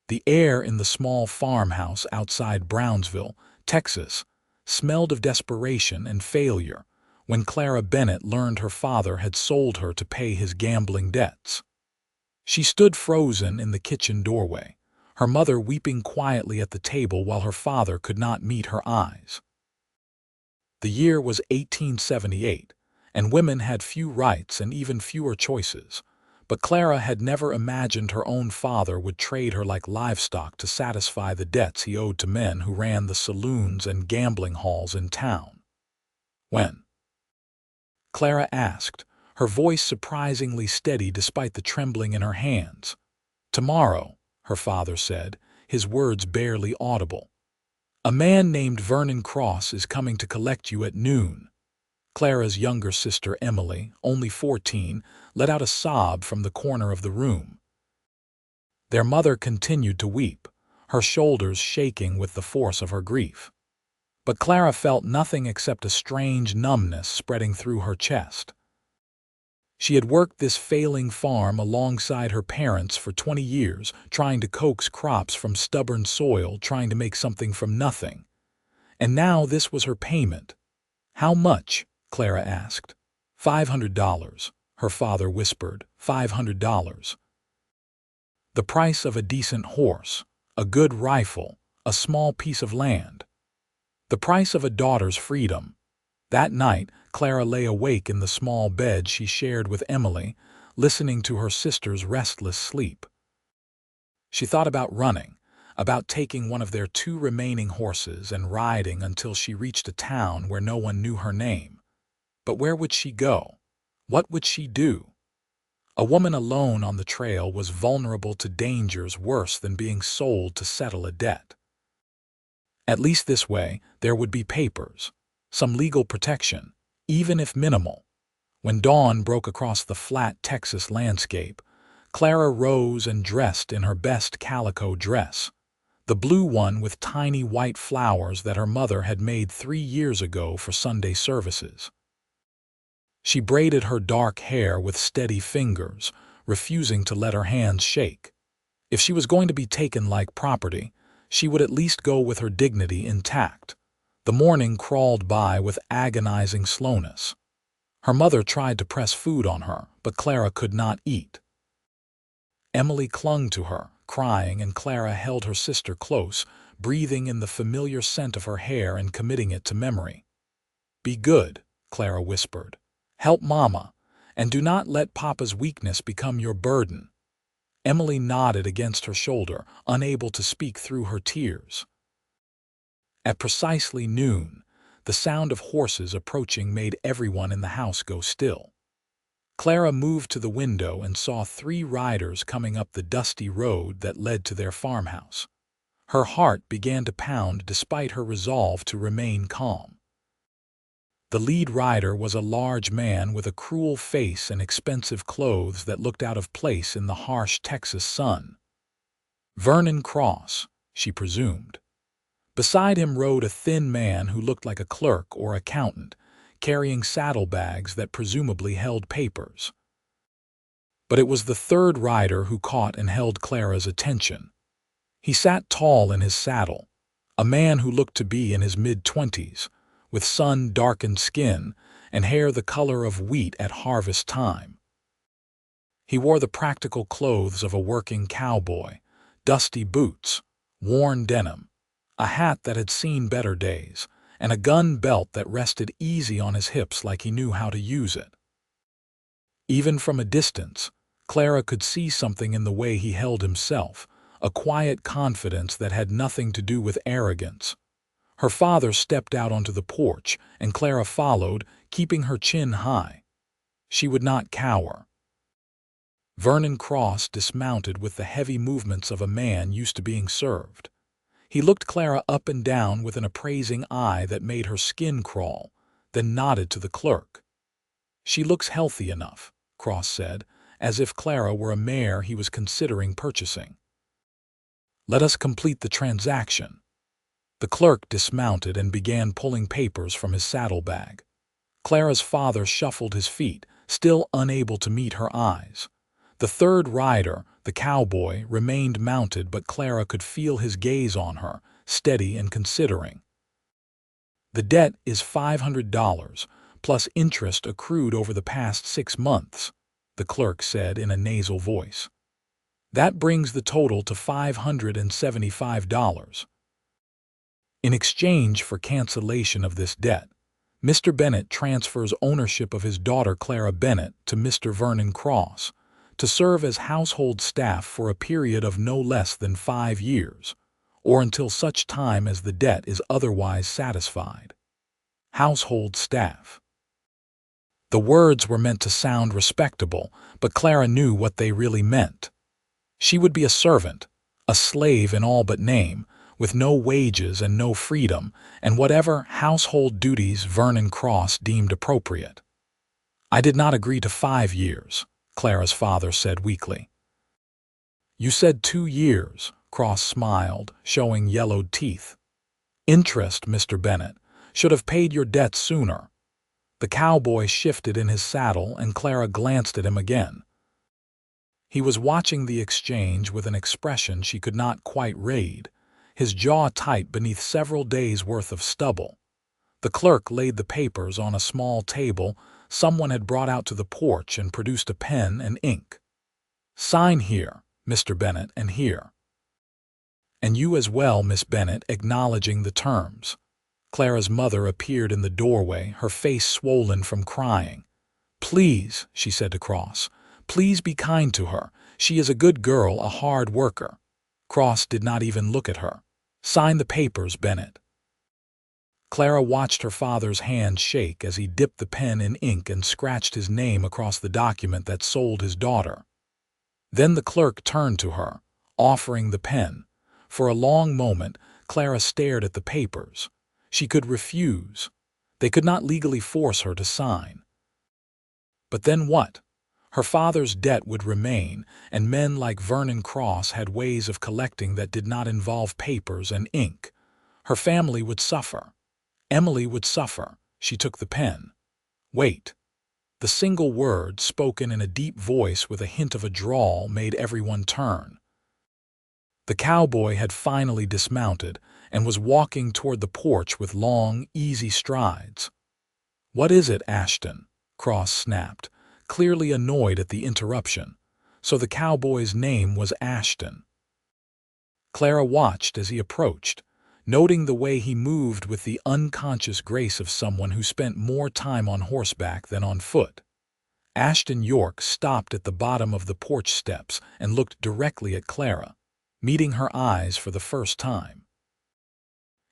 The air in the small farmhouse outside Brownsville, Texas, smelled of desperation and failure when Clara Bennett learned her father had sold her to pay his gambling debts. She stood frozen in the kitchen doorway, her mother weeping quietly at the table while her father could not meet her eyes. The year was 1878, and women had few rights and even fewer choices. But Clara had never imagined her own father would trade her like livestock to satisfy the debts he owed to men who ran the saloons and gambling halls in town. When? Clara asked, her voice surprisingly steady despite the trembling in her hands. Tomorrow, her father said, his words barely audible. A man named Vernon Cross is coming to collect you at noon. Clara's younger sister Emily, only 14, let out a sob from the corner of the room. Their mother continued to weep, her shoulders shaking with the force of her grief. But Clara felt nothing except a strange numbness spreading through her chest. She had worked this failing farm alongside her parents for 20 years, trying to coax crops from stubborn soil, trying to make something from nothing. And now this was her payment. How much? Clara asked. $500, her father whispered. $500. The price of a decent horse, a good rifle, a small piece of land. The price of a daughter's freedom. That night, Clara lay awake in the small bed she shared with Emily, listening to her sister's restless sleep. She thought about running, about taking one of their 2 remaining horses and riding until she reached a town where no one knew her name. But where would she go? What would she do? A woman alone on the trail was vulnerable to dangers worse than being sold to settle a debt. At least this way, there would be papers, some legal protection, even if minimal. When dawn broke across the flat Texas landscape, Clara rose and dressed in her best calico dress, the blue one with tiny white flowers that her mother had made 3 years ago for Sunday services. She braided her dark hair with steady fingers, refusing to let her hands shake. If she was going to be taken like property, she would at least go with her dignity intact. The morning crawled by with agonizing slowness. Her mother tried to press food on her, but Clara could not eat. Emily clung to her, crying, and Clara held her sister close, breathing in the familiar scent of her hair and committing it to memory. "Be good," Clara whispered. "Help Mama, and do not let Papa's weakness become your burden." Emily nodded against her shoulder, unable to speak through her tears. At precisely noon, the sound of horses approaching made everyone in the house go still. Clara moved to the window and saw 3 riders coming up the dusty road that led to their farmhouse. Her heart began to pound despite her resolve to remain calm. The lead rider was a large man with a cruel face and expensive clothes that looked out of place in the harsh Texas sun. Vernon Cross, she presumed. Beside him rode a thin man who looked like a clerk or accountant, carrying saddlebags that presumably held papers. But it was the 3rd rider who caught and held Clara's attention. He sat tall in his saddle, a man who looked to be in his mid-20s, with sun-darkened skin and hair the color of wheat at harvest time. He wore the practical clothes of a working cowboy, dusty boots, worn denim, a hat that had seen better days, and a gun belt that rested easy on his hips like he knew how to use it. Even from a distance, Clara could see something in the way he held himself, a quiet confidence that had nothing to do with arrogance. Her father stepped out onto the porch, and Clara followed, keeping her chin high. She would not cower. Vernon Cross dismounted with the heavy movements of a man used to being served. He looked Clara up and down with an appraising eye that made her skin crawl, then nodded to the clerk. "She looks healthy enough," Cross said, as if Clara were a mare he was considering purchasing. "Let us complete the transaction." The clerk dismounted and began pulling papers from his saddlebag. Clara's father shuffled his feet, still unable to meet her eyes. The third rider, the cowboy, remained mounted, but Clara could feel his gaze on her, steady and considering. "The debt is $500, plus interest accrued over the past 6 months," the clerk said in a nasal voice. "That brings the total to $575. In exchange for cancellation of this debt, Mr. Bennett transfers ownership of his daughter Clara Bennett to Mr. Vernon Cross to serve as household staff for a period of no less than 5 years, or until such time as the debt is otherwise satisfied." Household staff. The words were meant to sound respectable, but Clara knew what they really meant. She would be a servant, a slave in all but name, with no wages and no freedom, and whatever household duties Vernon Cross deemed appropriate. "I did not agree to 5 years, Clara's father said weakly. "You said 2 years, Cross smiled, showing yellowed teeth. "Interest, Mr. Bennett. Should have paid your debt sooner." The cowboy shifted in his saddle, and Clara glanced at him again. He was watching the exchange with an expression she could not quite read, his jaw tight beneath several days' worth of stubble. The clerk laid the papers on a small table someone had brought out to the porch and produced a pen and ink. "Sign here, Mr. Bennett, and here. And you as well, Miss Bennett," acknowledging the terms. Clara's mother appeared in the doorway, her face swollen from crying. "Please," she said to Cross, "please be kind to her. She is a good girl, a hard worker." Cross did not even look at her. "Sign the papers, Bennett." Clara watched her father's hand shake as he dipped the pen in ink and scratched his name across the document that sold his daughter. Then the clerk turned to her, offering the pen. For a long moment, Clara stared at the papers. She could refuse. They could not legally force her to sign. But then what? Her father's debt would remain, and men like Vernon Cross had ways of collecting that did not involve papers and ink. Her family would suffer. Emily would suffer. She took the pen. "Wait." The single word, spoken in a deep voice with a hint of a drawl, made everyone turn. The cowboy had finally dismounted and was walking toward the porch with long, easy strides. "What is it, Ashton?" Cross snapped, clearly annoyed at the interruption. So the cowboy's name was Ashton. Clara watched as he approached, noting the way he moved with the unconscious grace of someone who spent more time on horseback than on foot. Ashton York stopped at the bottom of the porch steps and looked directly at Clara, meeting her eyes for the first time.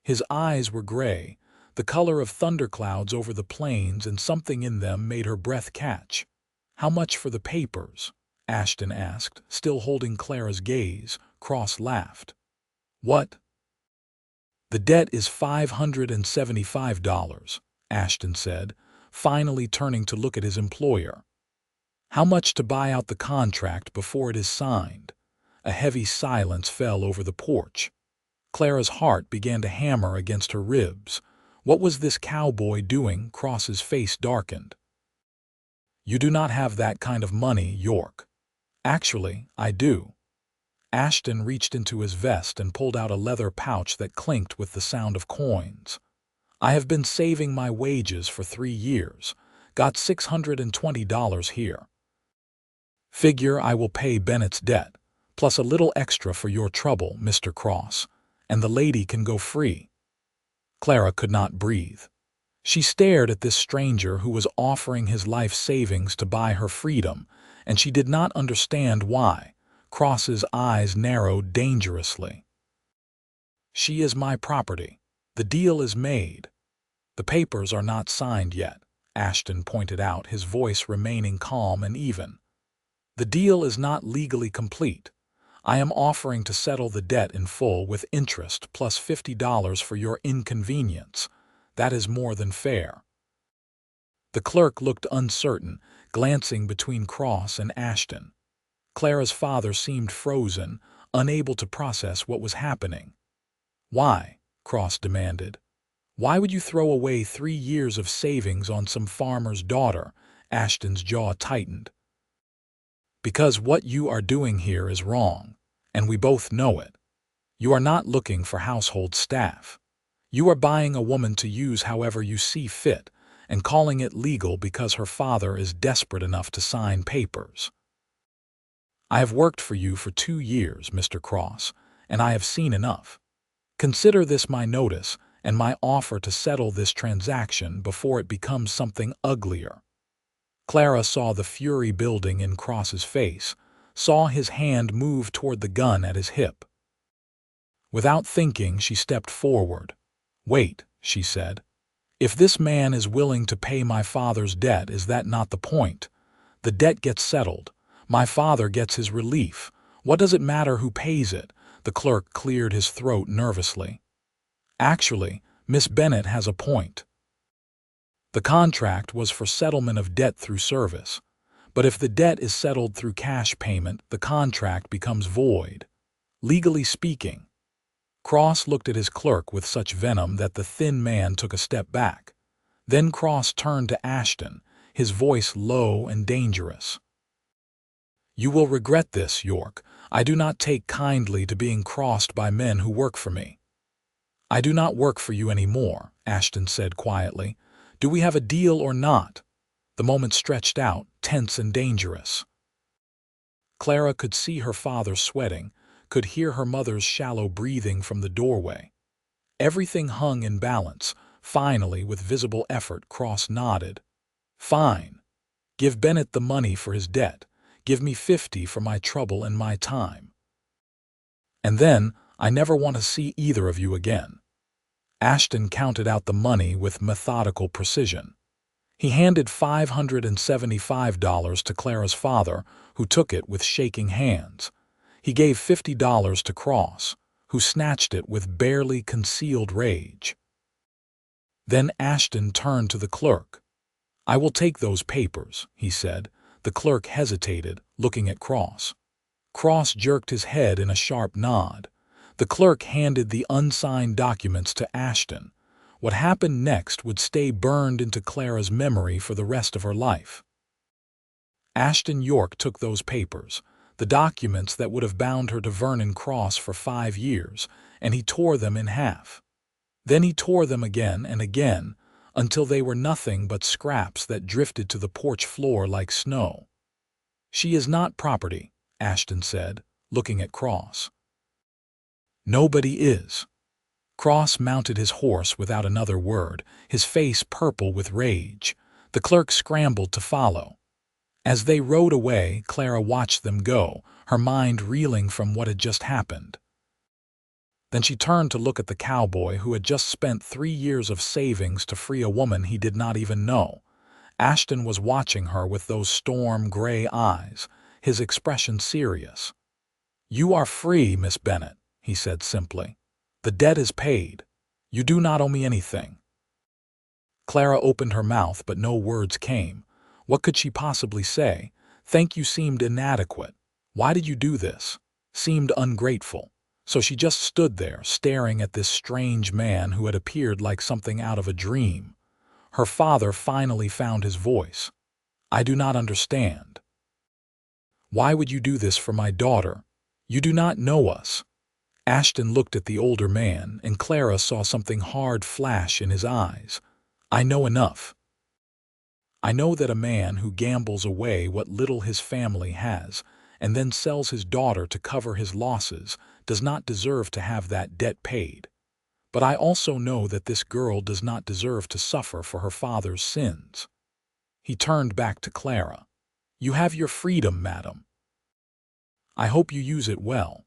His eyes were gray, the color of thunderclouds over the plains, and something in them made her breath catch. "How much for the papers?" Ashton asked, still holding Clara's gaze. Cross laughed. "What?" "The debt is $575, Ashton said, finally turning to look at his employer. "How much to buy out the contract before it is signed?" A heavy silence fell over the porch. Clara's heart began to hammer against her ribs. What was this cowboy doing? Cross's face darkened. "You do not have that kind of money, York." "Actually, I do." Ashton reached into his vest and pulled out a leather pouch that clinked with the sound of coins. "I have been saving my wages for 3 years. Got $620 here. Figure I will pay Bennett's debt, plus a little extra for your trouble, Mr. Cross, and the lady can go free." Clara could not breathe. She stared at this stranger who was offering his life savings to buy her freedom, and she did not understand why. Cross's eyes narrowed dangerously. "She is my property. The deal is made." "The papers are not signed yet," Ashton pointed out, his voice remaining calm and even. "The deal is not legally complete. I am offering to settle the debt in full with interest plus $50 for your inconvenience. That is more than fair." The clerk looked uncertain, glancing between Cross and Ashton. Clara's father seemed frozen, unable to process what was happening. "Why?" Cross demanded. "Why would you throw away 3 years of savings on some farmer's daughter?" Ashton's jaw tightened. Because what you are doing here is wrong, and we both know it. You are not looking for household staff. You are buying a woman to use however you see fit, and calling it legal because her father is desperate enough to sign papers. I have worked for you for 2 years, Mr. Cross, and I have seen enough. Consider this my notice and my offer to settle this transaction before it becomes something uglier. Clara saw the fury building in Cross's face, saw his hand move toward the gun at his hip. Without thinking, she stepped forward. "Wait," she said. "If this man is willing to pay my father's debt, is that not the point? The debt gets settled. My father gets his relief. What does it matter who pays it?" The clerk cleared his throat nervously. "Actually, Miss Bennett has a point. The contract was for settlement of debt through service. But if the debt is settled through cash payment, the contract becomes void. Legally speaking." Cross looked at his clerk with such venom that the thin man took a step back. Then Cross turned to Ashton, his voice low and dangerous. "You will regret this, York. I do not take kindly to being crossed by men who work for me." "I do not work for you anymore," Ashton said quietly. "Do we have a deal or not?" The moment stretched out, tense and dangerous. Clara could see her father sweating, could hear her mother's shallow breathing from the doorway. Everything hung in balance. Finally, with visible effort, Cross nodded. "Fine. Give Bennett the money for his debt. Give me 50 for my trouble and my time. And then, I never want to see either of you again." Ashton counted out the money with methodical precision. He handed $575 to Clara's father, who took it with shaking hands. He gave $50 to Cross, who snatched it with barely concealed rage. Then Ashton turned to the clerk. "I will take those papers," he said. The clerk hesitated, looking at Cross. Cross jerked his head in a sharp nod. The clerk handed the unsigned documents to Ashton. What happened next would stay burned into Clara's memory for the rest of her life. Ashton York took those papers, the documents that would have bound her to Vernon Cross for 5 years, and he tore them in half. Then he tore them again and again, until they were nothing but scraps that drifted to the porch floor like snow. "She is not property," Ashton said, looking at Cross. "Nobody is." Cross mounted his horse without another word, his face purple with rage. The clerk scrambled to follow. As they rode away, Clara watched them go, her mind reeling from what had just happened. Then she turned to look at the cowboy who had just spent 3 years of savings to free a woman he did not even know. Ashton was watching her with those storm-gray eyes, his expression serious. "You are free, Miss Bennett," he said simply. "The debt is paid. You do not owe me anything." Clara opened her mouth, but no words came. What could she possibly say? Thank you seemed inadequate. Why did you do this? Seemed ungrateful. So she just stood there, staring at this strange man who had appeared like something out of a dream. Her father finally found his voice. "I do not understand." "Why would you do this for my daughter? You do not know us." Ashton looked at the older man, and Clara saw something hard flash in his eyes. "I know enough. I know that a man who gambles away what little his family has and then sells his daughter to cover his losses does not deserve to have that debt paid. But I also know that this girl does not deserve to suffer for her father's sins." He turned back to Clara. "You have your freedom, madam. I hope you use it well."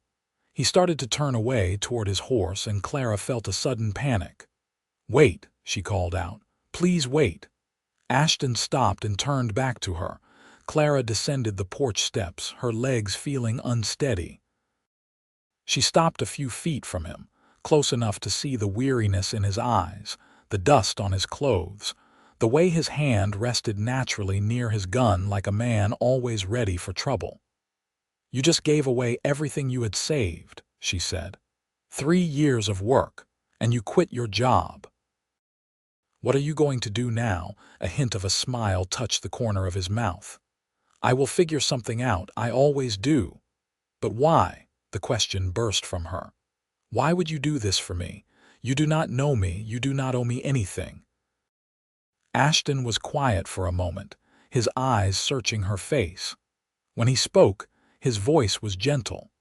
He started to turn away toward his horse, and Clara felt a sudden panic. "Wait," she called out. "Please wait." Ashton stopped and turned back to her. Clara descended the porch steps, her legs feeling unsteady. She stopped a few feet from him, close enough to see the weariness in his eyes, the dust on his clothes, the way his hand rested naturally near his gun like a man always ready for trouble. "You just gave away everything you had saved," she said. 3 years of work, and you quit your job. What are you going to do now?" A hint of a smile touched the corner of his mouth. I will figure something out, I always do. But why? The question burst from her. Why would you do this for me? You do not know me, you do not owe me anything. Ashton was quiet for a moment, his eyes searching her face. When he spoke, his voice was gentle.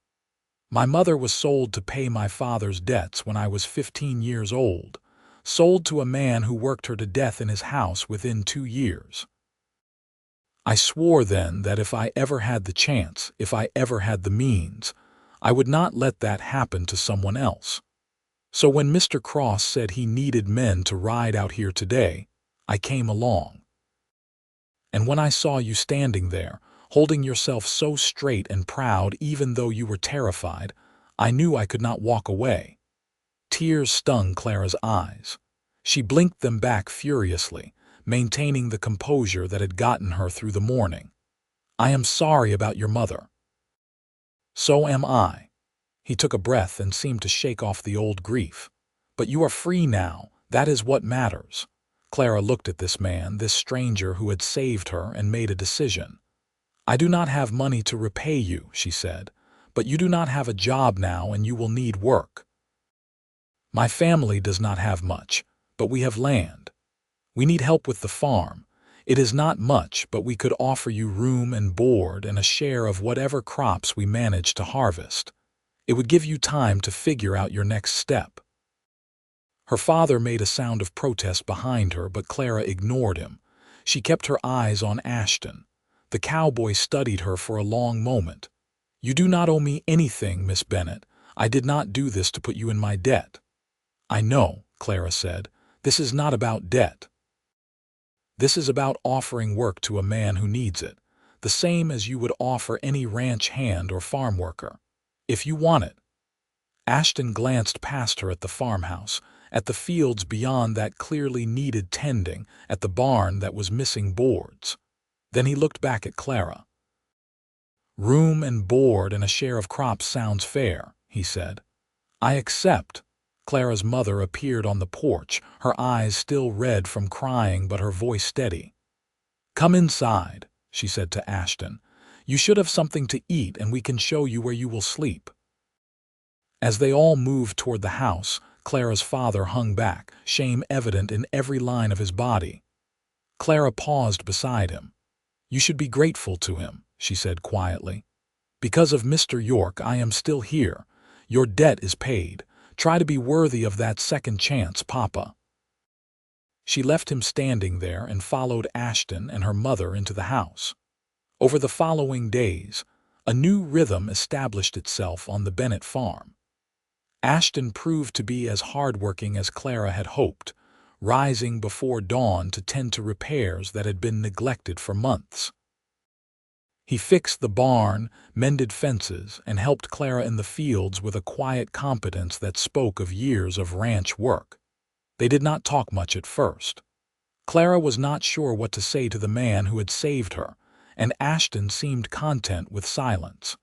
My mother was sold to pay my father's debts when I was 15 years old, sold to a man who worked her to death in his house within 2 years. I swore then that if I ever had the chance, if I ever had the means, I would not let that happen to someone else. So when Mr. Cross said he needed men to ride out here today, I came along. And when I saw you standing there, holding yourself so straight and proud even though you were terrified, I knew I could not walk away. Tears stung Clara's eyes. She blinked them back furiously, maintaining the composure that had gotten her through the morning. I am sorry about your mother. So am I. He took a breath and seemed to shake off the old grief. But you are free now, that is what matters. Clara looked at this man, this stranger who had saved her, and made a decision. I do not have money to repay you, she said, but you do not have a job now and you will need work. My family does not have much, but we have land. We need help with the farm. It is not much, but we could offer you room and board and a share of whatever crops we manage to harvest. It would give you time to figure out your next step. Her father made a sound of protest behind her, but Clara ignored him. She kept her eyes on Ashton. The cowboy studied her for a long moment. You do not owe me anything, Miss Bennett. I did not do this to put you in my debt. I know, Clara said. This is not about debt. This is about offering work to a man who needs it, the same as you would offer any ranch hand or farm worker, if you want it. Ashton glanced past her at the farmhouse, at the fields beyond that clearly needed tending, at the barn that was missing boards. Then he looked back at Clara. Room and board and a share of crops sounds fair, he said. I accept. Clara's mother appeared on the porch, her eyes still red from crying but her voice steady. Come inside, she said to Ashton. You should have something to eat and we can show you where you will sleep. As they all moved toward the house, Clara's father hung back, shame evident in every line of his body. Clara paused beside him. You should be grateful to him, she said quietly. Because of Mr. York, I am still here. Your debt is paid. Try to be worthy of that second chance, Papa. She left him standing there and followed Ashton and her mother into the house. Over the following days, a new rhythm established itself on the Bennett farm. Ashton proved to be as hardworking as Clara had hoped, rising before dawn to tend to repairs that had been neglected for months. He fixed the barn, mended fences, and helped Clara in the fields with a quiet competence that spoke of years of ranch work. They did not talk much at first. Clara was not sure what to say to the man who had saved her, and Ashton seemed content with silence.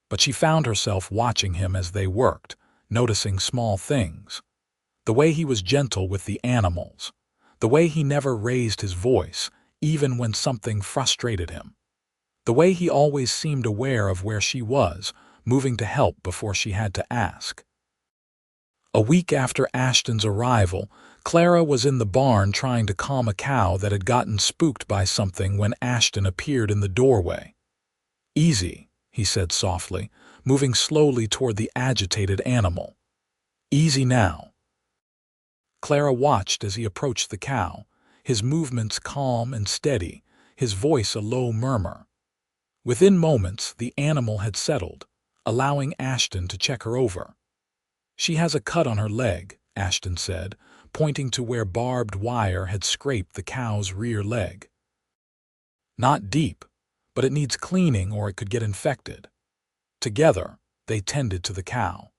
But she found herself watching him as they worked, noticing small things. The way he was gentle with the animals, the way he never raised his voice, even when something frustrated him. The way he always seemed aware of where she was, moving to help before she had to ask. A week after Ashton's arrival, Clara was in the barn trying to calm a cow that had gotten spooked by something when Ashton appeared in the doorway. Easy, he said softly, moving slowly toward the agitated animal. Easy now. Clara watched as he approached the cow, his movements calm and steady, his voice a low murmur. Within moments, the animal had settled, allowing Ashton to check her over. She has a cut on her leg, Ashton said, pointing to where barbed wire had scraped the cow's rear leg. Not deep, but it needs cleaning or it could get infected. Together, they tended to the cow.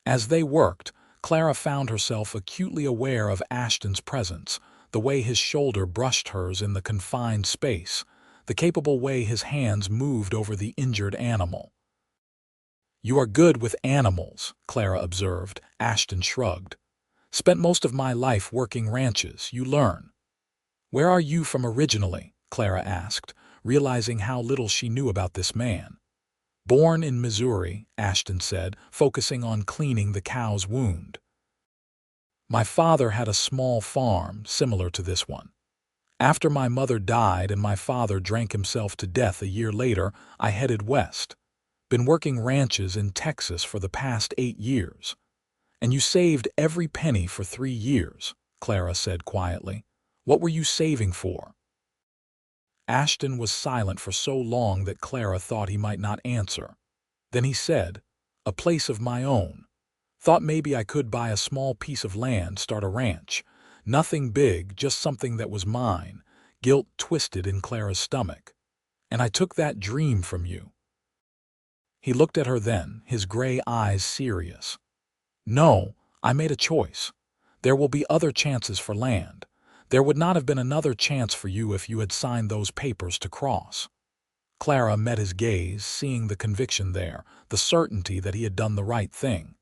As they worked, Clara found herself acutely aware of Ashton's presence, the way his shoulder brushed hers in the confined space, the capable way his hands moved over the injured animal. You are good with animals, Clara observed. Ashton shrugged. Spent most of my life working ranches, you learn. Where are you from originally? Clara asked, realizing how little she knew about this man. Born in Missouri, Ashton said, focusing on cleaning the cow's wound. My father had a small farm similar to this one. After my mother died and my father drank himself to death a year later, I headed west. Been working ranches in Texas for the past 8 years. And you saved every penny for 3 years, Clara said quietly. What were you saving for? Ashton was silent for so long that Clara thought he might not answer. Then he said, "A place of my own. Thought maybe I could buy a small piece of land, start a ranch. Nothing big, just something that was mine." Guilt twisted in Clara's stomach. "And I took that dream from you." He looked at her then, his gray eyes serious. "No, I made a choice. There will be other chances for land. There would not have been another chance for you if you had signed those papers to cross." Clara met his gaze, seeing the conviction there, the certainty that he had done the right thing.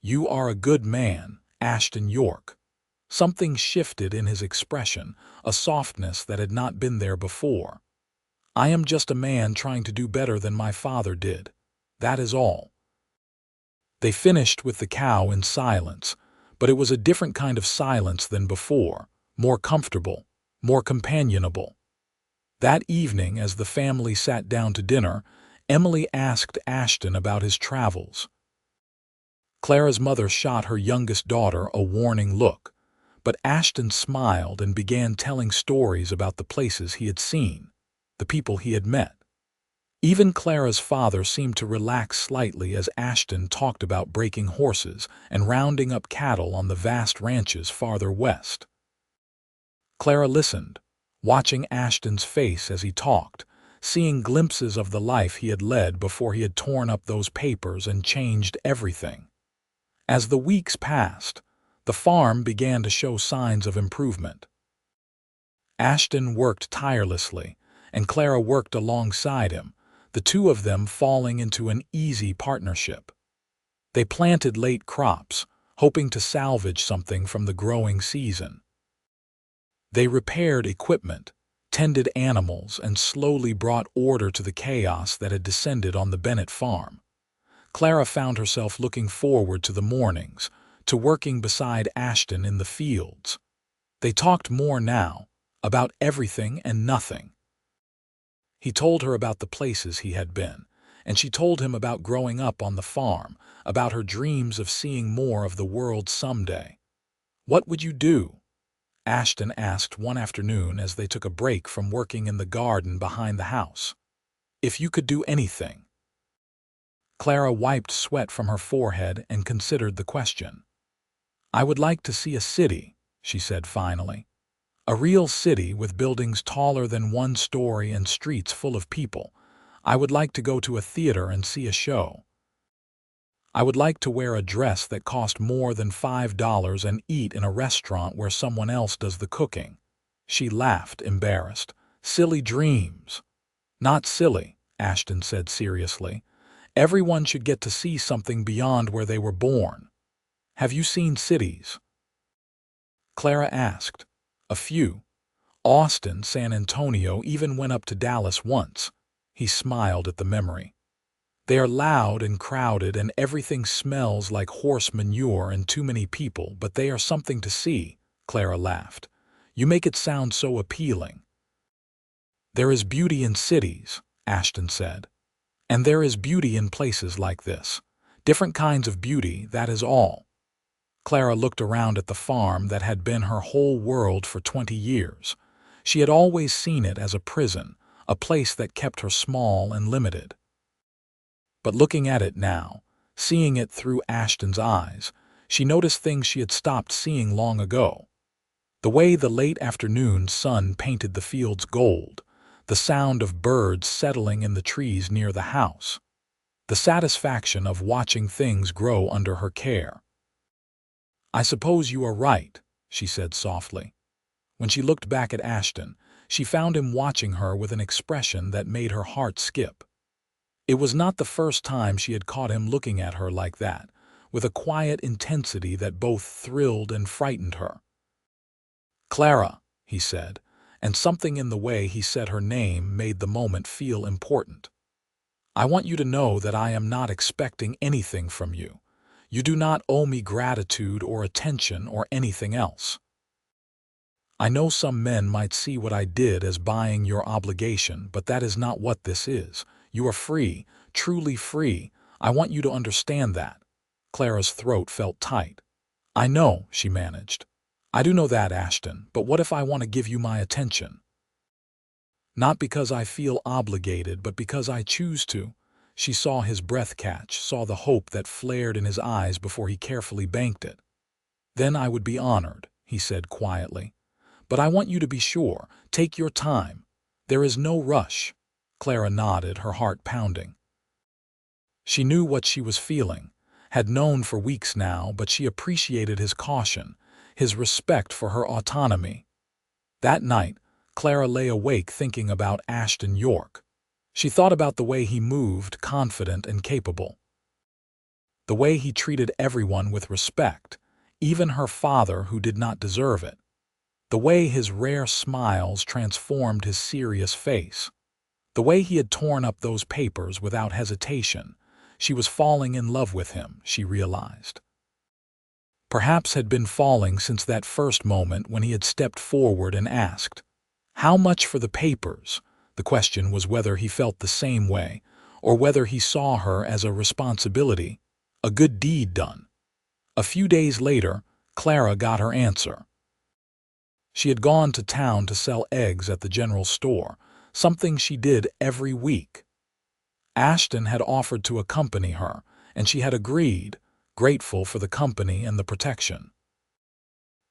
"You are a good man, Ashton York." Something shifted in his expression, a softness that had not been there before. "I am just a man trying to do better than my father did. That is all." They finished with the cow in silence, but it was a different kind of silence than before, more comfortable, more companionable. That evening, as the family sat down to dinner, Emily asked Ashton about his travels. Clara's mother shot her youngest daughter a warning look, but Ashton smiled and began telling stories about the places he had seen, the people he had met. Even Clara's father seemed to relax slightly as Ashton talked about breaking horses and rounding up cattle on the vast ranches farther west. Clara listened, watching Ashton's face as he talked, seeing glimpses of the life he had led before he had torn up those papers and changed everything. As the weeks passed, the farm began to show signs of improvement. Ashton worked tirelessly, and Clara worked alongside him, the two of them falling into an easy partnership. They planted late crops, hoping to salvage something from the growing season. They repaired equipment, tended animals, and slowly brought order to the chaos that had descended on the Bennett farm. Clara found herself looking forward to the mornings, to working beside Ashton in the fields. They talked more now, about everything and nothing. He told her about the places he had been, and she told him about growing up on the farm, about her dreams of seeing more of the world someday. "What would you do?" Ashton asked one afternoon as they took a break from working in the garden behind the house. "If you could do anything." Clara wiped sweat from her forehead and considered the question. "I would like to see a city," she said finally. "A real city with buildings taller than 1 story and streets full of people. I would like to go to a theater and see a show. I would like to wear a dress that cost more than $5 and eat in a restaurant where someone else does the cooking." She laughed, embarrassed. "Silly dreams." "Not silly," Ashton said seriously. "Everyone should get to see something beyond where they were born. Have you seen cities?" Clara asked. "A few. Austin, San Antonio, even went up to Dallas once." He smiled at the memory. "They are loud and crowded and everything smells like horse manure and too many people, but they are something to see," Clara laughed. "You make it sound so appealing." "There is beauty in cities," Ashton said. "And there is beauty in places like this. Different kinds of beauty, that is all." Clara looked around at the farm that had been her whole world for 20 years. She had always seen it as a prison, a place that kept her small and limited. But looking at it now, seeing it through Ashton's eyes, she noticed things she had stopped seeing long ago. The way the late afternoon sun painted the fields gold, the sound of birds settling in the trees near the house, the satisfaction of watching things grow under her care. "I suppose you are right," she said softly. When she looked back at Ashton, she found him watching her with an expression that made her heart skip. It was not the first time she had caught him looking at her like that, with a quiet intensity that both thrilled and frightened her. "Clara," he said, and something in the way he said her name made the moment feel important. "I want you to know that I am not expecting anything from you. You do not owe me gratitude or attention or anything else. I know some men might see what I did as buying your obligation, but that is not what this is. You are free, truly free. I want you to understand that." Clara's throat felt tight. "I know," she managed. "I do know that, Ashton, but what if I want to give you my attention? Not because I feel obligated, but because I choose to." She saw his breath catch, saw the hope that flared in his eyes before he carefully banked it. "Then I would be honored," he said quietly. "But I want you to be sure. Take your time. There is no rush." Clara nodded, her heart pounding. She knew what she was feeling, had known for weeks now, but she appreciated his caution, his respect for her autonomy. That night, Clara lay awake thinking about Ashton York. She thought about the way he moved, confident and capable. The way he treated everyone with respect, even her father who did not deserve it. The way his rare smiles transformed his serious face. The way he had torn up those papers without hesitation. She was falling in love with him, she realized. Perhaps had been falling since that first moment when he had stepped forward and asked, "How much for the papers?" The question was whether he felt the same way, or whether he saw her as a responsibility, a good deed done. A few days later, Clara got her answer. She had gone to town to sell eggs at the general store, something she did every week. Ashton had offered to accompany her, and she had agreed, grateful for the company and the protection.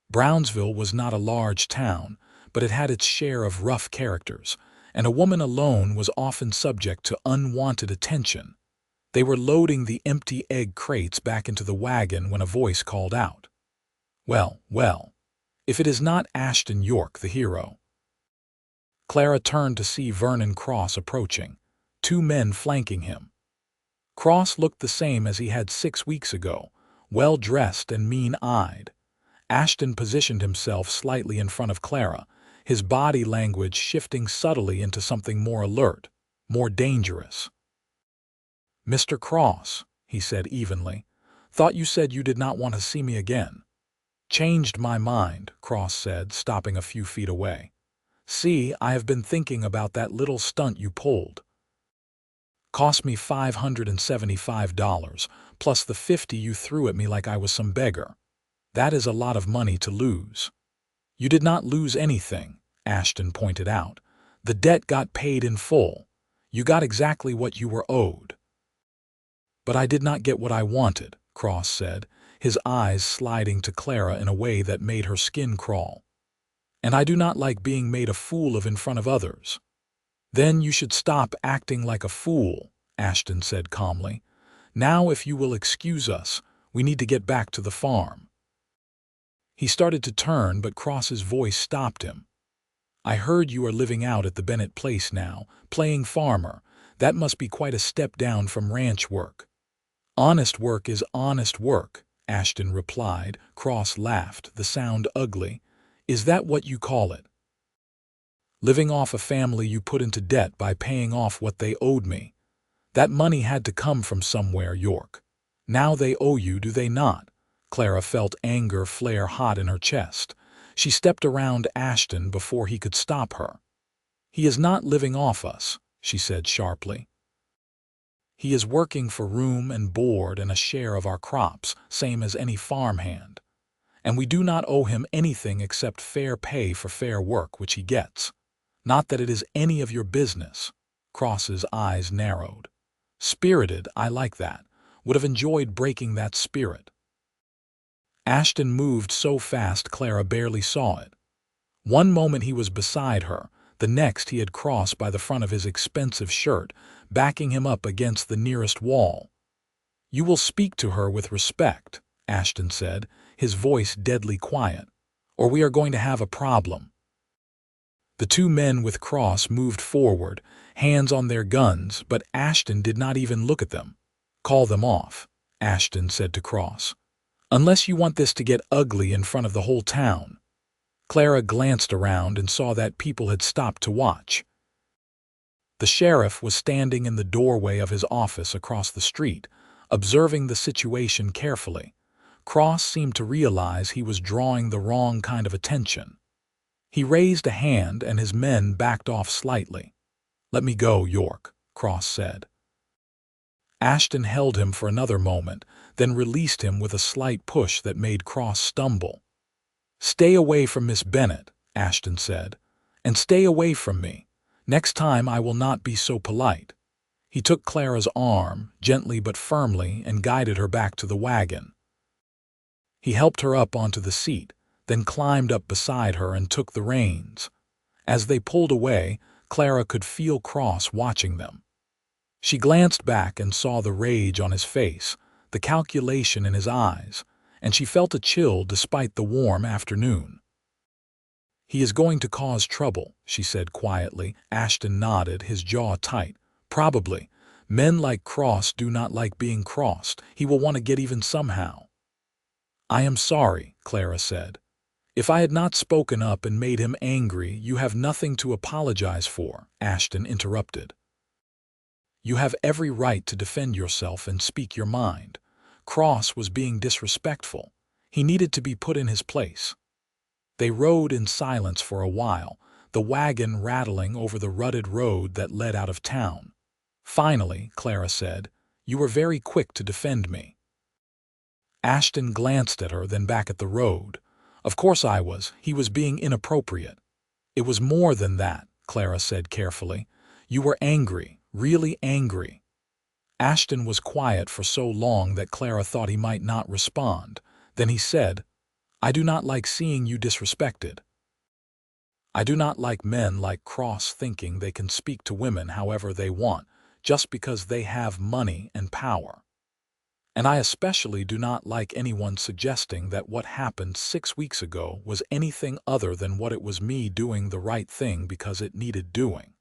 Brownsville was not a large town, but it had its share of rough characters, and a woman alone was often subject to unwanted attention. They were loading the empty egg crates back into the wagon when a voice called out, "Well, well, if it is not Ashton York, the hero." Clara turned to see Vernon Cross approaching, 2 men flanking him. Cross looked the same as he had 6 weeks ago, well-dressed and mean-eyed. Ashton positioned himself slightly in front of Clara, his body language shifting subtly into something more alert, more dangerous. "Mr. Cross," he said evenly, "thought you said you did not want to see me again." "Changed my mind," Cross said, stopping a few feet away. "See, I have been thinking about that little stunt you pulled. Cost me $575, plus the $50 you threw at me like I was some beggar. That is a lot of money to lose." "You did not lose anything," Ashton pointed out. "The debt got paid in full. You got exactly what you were owed." "But I did not get what I wanted," Cross said, his eyes sliding to Clara in a way that made her skin crawl. "And I do not like being made a fool of in front of others." "Then you should stop acting like a fool," Ashton said calmly. "Now, if you will excuse us, we need to get back to the farm." He started to turn, but Cross's voice stopped him. "I heard you are living out at the Bennett place now, playing farmer. That must be quite a step down from ranch work." "Honest work is honest work," Ashton replied. Cross laughed, the sound ugly. "Is that what you call it? Living off a family you put into debt by paying off what they owed me. That money had to come from somewhere, York. Now they owe you, do they not?" Clara felt anger flare hot in her chest. She stepped around Ashton before he could stop her. "He is not living off us," she said sharply. "He is working for room and board and a share of our crops, same as any farmhand. And we do not owe him anything except fair pay for fair work, which he gets. Not that it is any of your business." Cross's eyes narrowed. "Spirited, I like that. Would have enjoyed breaking that spirit." Ashton moved so fast Clara barely saw it. One moment he was beside her, the next he had crossed by the front of his expensive shirt, backing him up against the nearest wall. "You will speak to her with respect," Ashton said, his voice deadly quiet, "or we are going to have a problem." The 2 men with Cross moved forward, hands on their guns, but Ashton did not even look at them. "Call them off," Ashton said to Cross. "Unless you want this to get ugly in front of the whole town." Clara glanced around and saw that people had stopped to watch. The sheriff was standing in the doorway of his office across the street, observing the situation carefully. Cross seemed to realize he was drawing the wrong kind of attention. He raised a hand and his men backed off slightly. "Let me go, York," Cross said. Ashton held him for another moment, then released him with a slight push that made Cross stumble. "Stay away from Miss Bennett," Ashton said, "and stay away from me. Next time I will not be so polite." He took Clara's arm, gently but firmly, and guided her back to the wagon. He helped her up onto the seat, then climbed up beside her and took the reins. As they pulled away, Clara could feel Cross watching them. She glanced back and saw the rage on his face, the calculation in his eyes, and she felt a chill despite the warm afternoon. "He is going to cause trouble," she said quietly. Ashton nodded, his jaw tight. "Probably. Men like Cross do not like being crossed. He will want to get even somehow." "I am sorry," Clara said. "If I had not spoken up and made him angry, you have nothing to apologize for," Ashton interrupted. "You have every right to defend yourself and speak your mind. Cross was being disrespectful. He needed to be put in his place." They rode in silence for a while, the wagon rattling over the rutted road that led out of town. Finally, Clara said, "You were very quick to defend me." Ashton glanced at her, then back at the road. "Of course I was. He was being inappropriate." "It was more than that," Clara said carefully. "You were angry, really angry." Ashton was quiet for so long that Clara thought he might not respond. Then he said, "I do not like seeing you disrespected. I do not like men like Cross thinking they can speak to women however they want, just because they have money and power. And I especially do not like anyone suggesting that what happened 6 weeks ago was anything other than what it was me doing the right thing because it needed doing."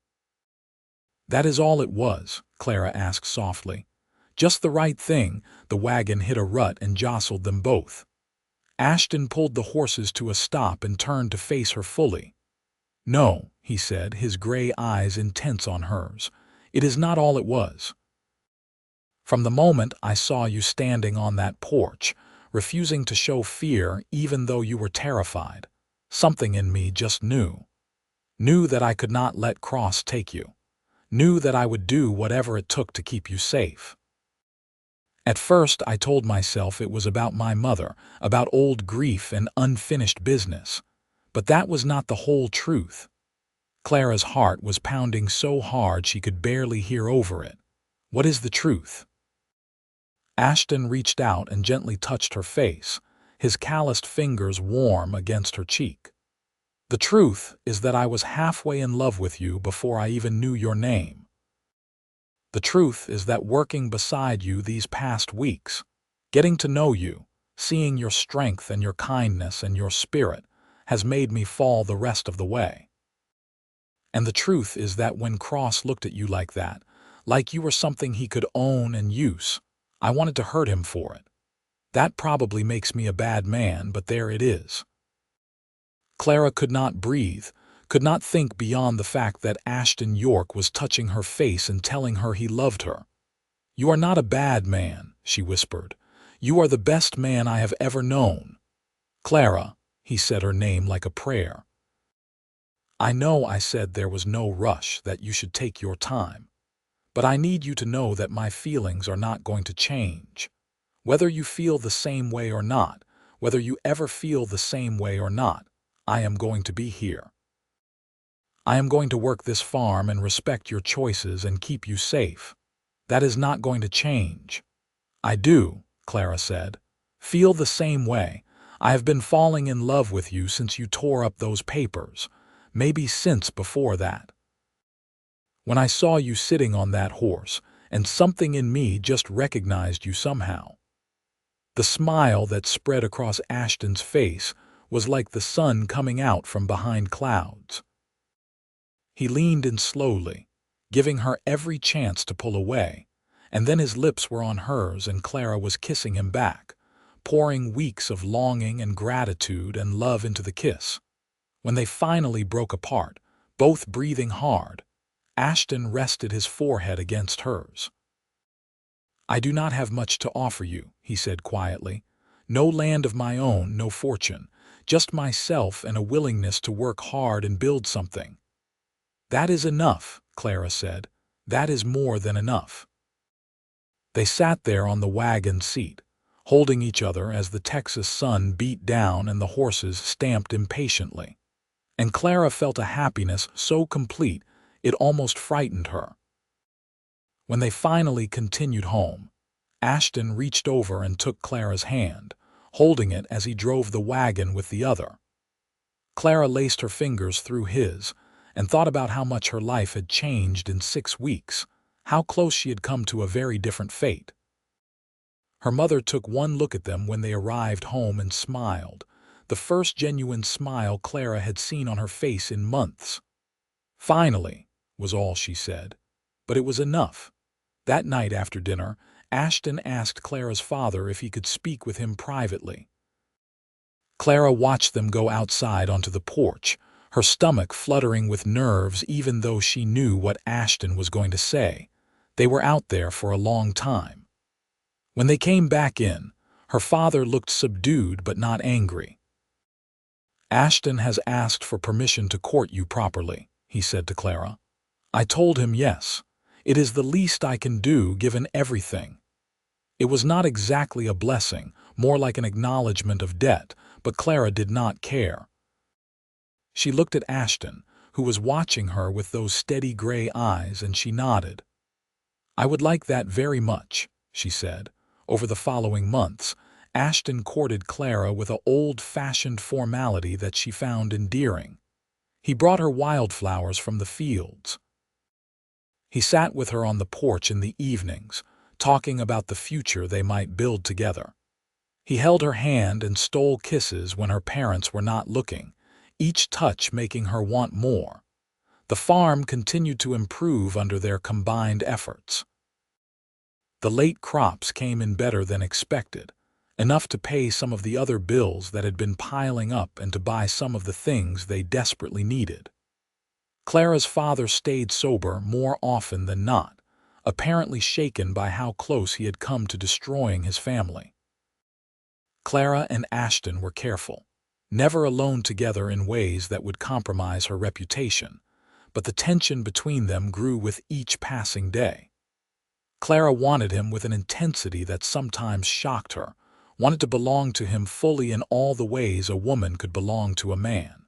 "That is all it was?" Clara asked softly. "Just the right thing." The wagon hit a rut and jostled them both. Ashton pulled the horses to a stop and turned to face her fully. "No," he said, his gray eyes intense on hers. "It is not all it was. From the moment I saw you standing on that porch, refusing to show fear even though you were terrified, something in me just knew. Knew that I could not let Cross take you. Knew that I would do whatever it took to keep you safe. At first I told myself it was about my mother, about old grief and unfinished business. But that was not the whole truth." Clara's heart was pounding so hard she could barely hear over it. "What is the truth?" Ashton reached out and gently touched her face, his calloused fingers warm against her cheek. "The truth is that I was halfway in love with you before I even knew your name. The truth is that working beside you these past weeks, getting to know you, seeing your strength and your kindness and your spirit, has made me fall the rest of the way. And the truth is that when Cross looked at you like that, like you were something he could own and use, I wanted to hurt him for it. That probably makes me a bad man, but there it is." Clara could not breathe, could not think beyond the fact that Ashton York was touching her face and telling her he loved her. "You are not a bad man," she whispered. "You are the best man I have ever known." "Clara," he said her name like a prayer. "I know I said there was no rush, that you should take your time. But I need you to know that my feelings are not going to change. Whether you feel the same way or not, whether you ever feel the same way or not, I am going to be here. I am going to work this farm and respect your choices and keep you safe. That is not going to change." "I do," Clara said. "Feel the same way. I have been falling in love with you since you tore up those papers, maybe since before that. When I saw you sitting on that horse, and something in me just recognized you somehow." The smile that spread across Ashton's face was like the sun coming out from behind clouds. He leaned in slowly, giving her every chance to pull away, and then his lips were on hers and Clara was kissing him back, pouring weeks of longing and gratitude and love into the kiss. When they finally broke apart, both breathing hard, Ashton rested his forehead against hers. "I do not have much to offer you," he said quietly. "No land of my own, no fortune, just myself and a willingness to work hard and build something." "That is enough," Clara said. "That is more than enough." They sat there on the wagon seat, holding each other as the Texas sun beat down and the horses stamped impatiently. And Clara felt a happiness so complete it almost frightened her. When they finally continued home, Ashton reached over and took Clara's hand, holding it as he drove the wagon with the other. Clara laced her fingers through his and thought about how much her life had changed in 6 weeks, how close she had come to a very different fate. Her mother took one look at them when they arrived home and smiled, the first genuine smile Clara had seen on her face in months. "Finally," was all she said, but it was enough. That night after dinner, Ashton asked Clara's father if he could speak with him privately. Clara watched them go outside onto the porch, her stomach fluttering with nerves even though she knew what Ashton was going to say. They were out there for a long time. When they came back in, her father looked subdued but not angry. "Ashton has asked for permission to court you properly," he said to Clara. "I told him yes. It is the least I can do given everything." It was not exactly a blessing, more like an acknowledgement of debt, but Clara did not care. She looked at Ashton, who was watching her with those steady gray eyes, and she nodded. "I would like that very much," she said. Over the following months, Ashton courted Clara with an old-fashioned formality that she found endearing. He brought her wildflowers from the fields. He sat with her on the porch in the evenings, talking about the future they might build together. He held her hand and stole kisses when her parents were not looking, each touch making her want more. The farm continued to improve under their combined efforts. The late crops came in better than expected, enough to pay some of the other bills that had been piling up and to buy some of the things they desperately needed. Clara's father stayed sober more often than not, apparently shaken by how close he had come to destroying his family. Clara and Ashton were careful, never alone together in ways that would compromise her reputation, but the tension between them grew with each passing day. Clara wanted him with an intensity that sometimes shocked her, wanted to belong to him fully in all the ways a woman could belong to a man.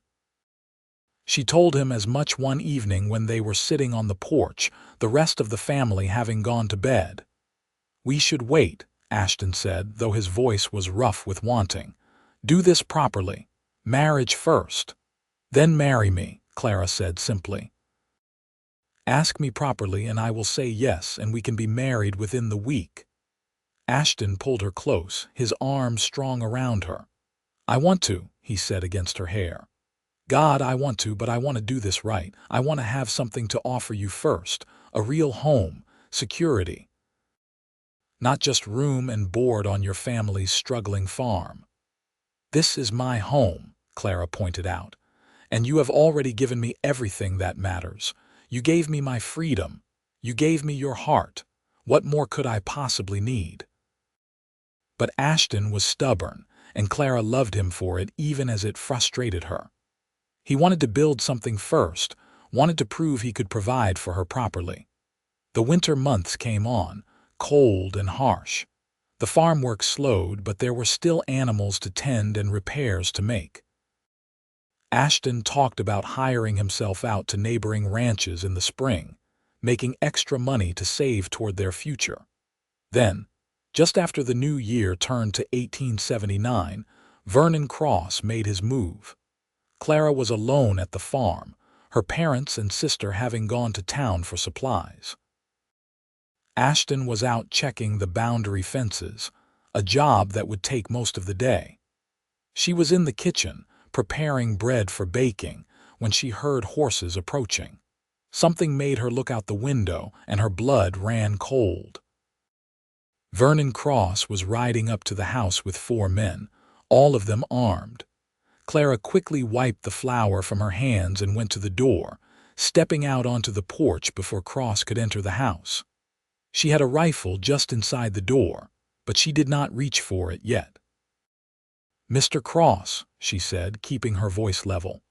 She told him as much one evening when they were sitting on the porch, the rest of the family having gone to bed. "We should wait," Ashton said, though his voice was rough with wanting. "Do this properly. Marriage first. Then marry me," Clara said simply. "Ask me properly and I will say yes, and we can be married within the week." Ashton pulled her close, his arms strong around her. "I want to," he said against her hair. "God, I want to, but I want to do this right. I want to have something to offer you first, a real home, security. Not just room and board on your family's struggling farm." "This is my home," Clara pointed out, "and you have already given me everything that matters. You gave me my freedom. You gave me your heart. What more could I possibly need?" But Ashton was stubborn, and Clara loved him for it even as it frustrated her. He wanted to build something first, wanted to prove he could provide for her properly. The winter months came on, cold and harsh. The farm work slowed, but there were still animals to tend and repairs to make. Ashton talked about hiring himself out to neighboring ranches in the spring, making extra money to save toward their future. Then, just after the new year turned to 1879, Vernon Cross made his move. Clara was alone at the farm, her parents and sister having gone to town for supplies. Ashton was out checking the boundary fences, a job that would take most of the day. She was in the kitchen, preparing bread for baking, when she heard horses approaching. Something made her look out the window, and her blood ran cold. Vernon Cross was riding up to the house with 4 men, all of them armed. Clara quickly wiped the flour from her hands and went to the door, stepping out onto the porch before Cross could enter the house. She had a rifle just inside the door, but she did not reach for it yet. "Mr. Cross," she said, keeping her voice level.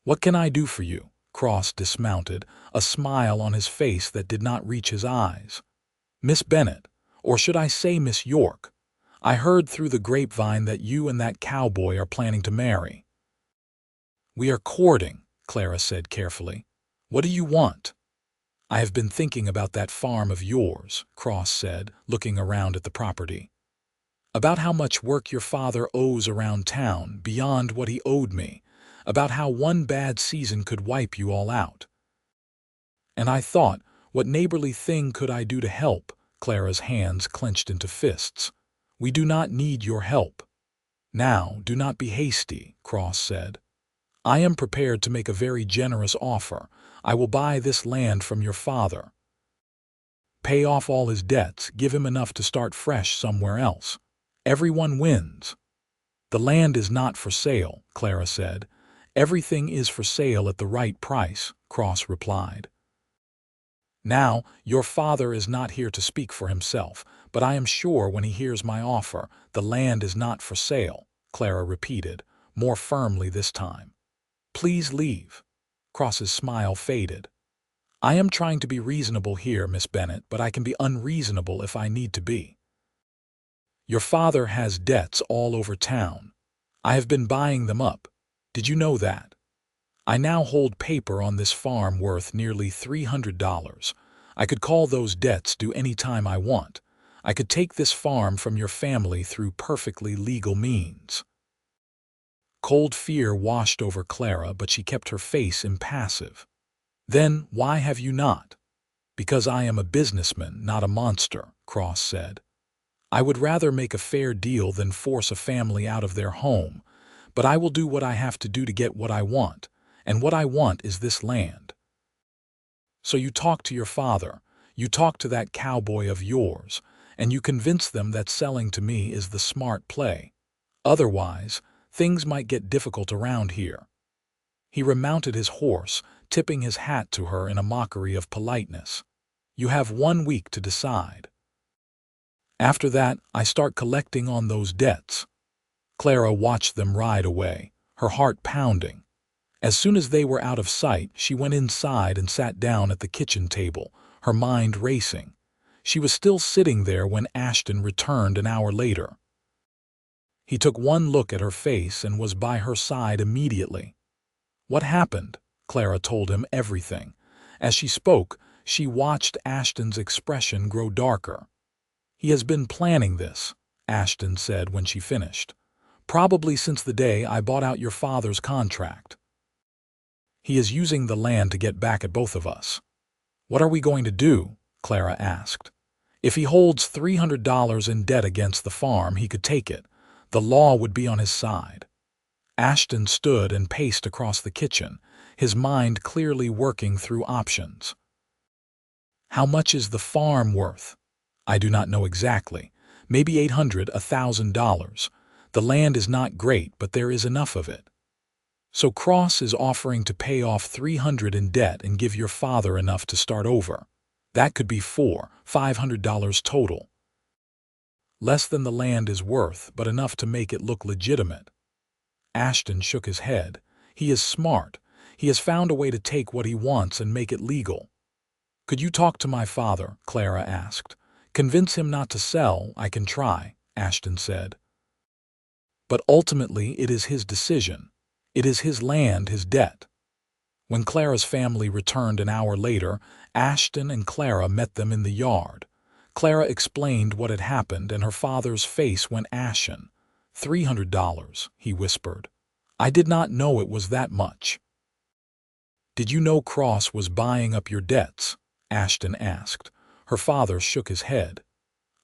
"What can I do for you?" Cross dismounted, a smile on his face that did not reach his eyes. "Miss Bennett, or should I say Miss York, I heard through the grapevine that you and that cowboy are planning to marry." "We are courting," Clara said carefully. "What do you want?" "I have been thinking about that farm of yours," Cross said, looking around at the property. "About how much work your father owes around town, beyond what he owed me. About how one bad season could wipe you all out. And I thought, what neighborly thing could I do to help?" Clara's hands clenched into fists. "We do not need your help." "Now, do not be hasty," Cross said. "I am prepared to make a very generous offer. I will buy this land from your father. Pay off all his debts, give him enough to start fresh somewhere else. Everyone wins." "The land is not for sale," Clara said. "Everything is for sale at the right price," Cross replied. "Now, your father is not here to speak for himself, but I am sure when he hears my offer, the land is not for sale," Clara repeated, more firmly this time. "Please leave." Cross's smile faded. "I am trying to be reasonable here, Miss Bennett, but I can be unreasonable if I need to be. Your father has debts all over town. I have been buying them up. Did you know that? I now hold paper on this farm worth nearly $300. I could call those debts due any time I want. I could take this farm from your family through perfectly legal means." Cold fear washed over Clara, but she kept her face impassive. "Then why have you not?" "Because I am a businessman, not a monster," Cross said. "I would rather make a fair deal than force a family out of their home, but I will do what I have to do to get what I want, and what I want is this land." "So you talk to your father, you talk to that cowboy of yours, and you convince them that selling to me is the smart play. Otherwise, things might get difficult around here." He remounted his horse, tipping his hat to her in a mockery of politeness. "You have 1 week to decide. After that, I start collecting on those debts." Clara watched them ride away, her heart pounding. As soon as they were out of sight, she went inside and sat down at the kitchen table, her mind racing. She was still sitting there when Ashton returned an hour later. He took one look at her face and was by her side immediately. "What happened?" Clara told him everything. As she spoke, she watched Ashton's expression grow darker. "He has been planning this," Ashton said when she finished. "Probably since the day I bought out your father's contract. He is using the land to get back at both of us." "What are we going to do?" Clara asked. "If he holds $300 in debt against the farm, he could take it. The law would be on his side." Ashton stood and paced across the kitchen, his mind clearly working through options. "How much is the farm worth?" "I do not know exactly. Maybe $800, $1,000. The land is not great, but there is enough of it." "So Cross is offering to pay off $300 in debt and give your father enough to start over. That could be $500 total. Less than the land is worth, but enough to make it look legitimate." Ashton shook his head. "He is smart. He has found a way to take what he wants and make it legal." "Could you talk to my father?" Clara asked. "Convince him not to sell. I can try," Ashton said. "But ultimately it is his decision. It is his land, his debt." When Clara's family returned an hour later, Ashton and Clara met them in the yard. Clara explained what had happened, and her father's face went ashen. $300, he whispered. "I did not know it was that much." "Did you know Cross was buying up your debts?" Ashton asked. Her father shook his head.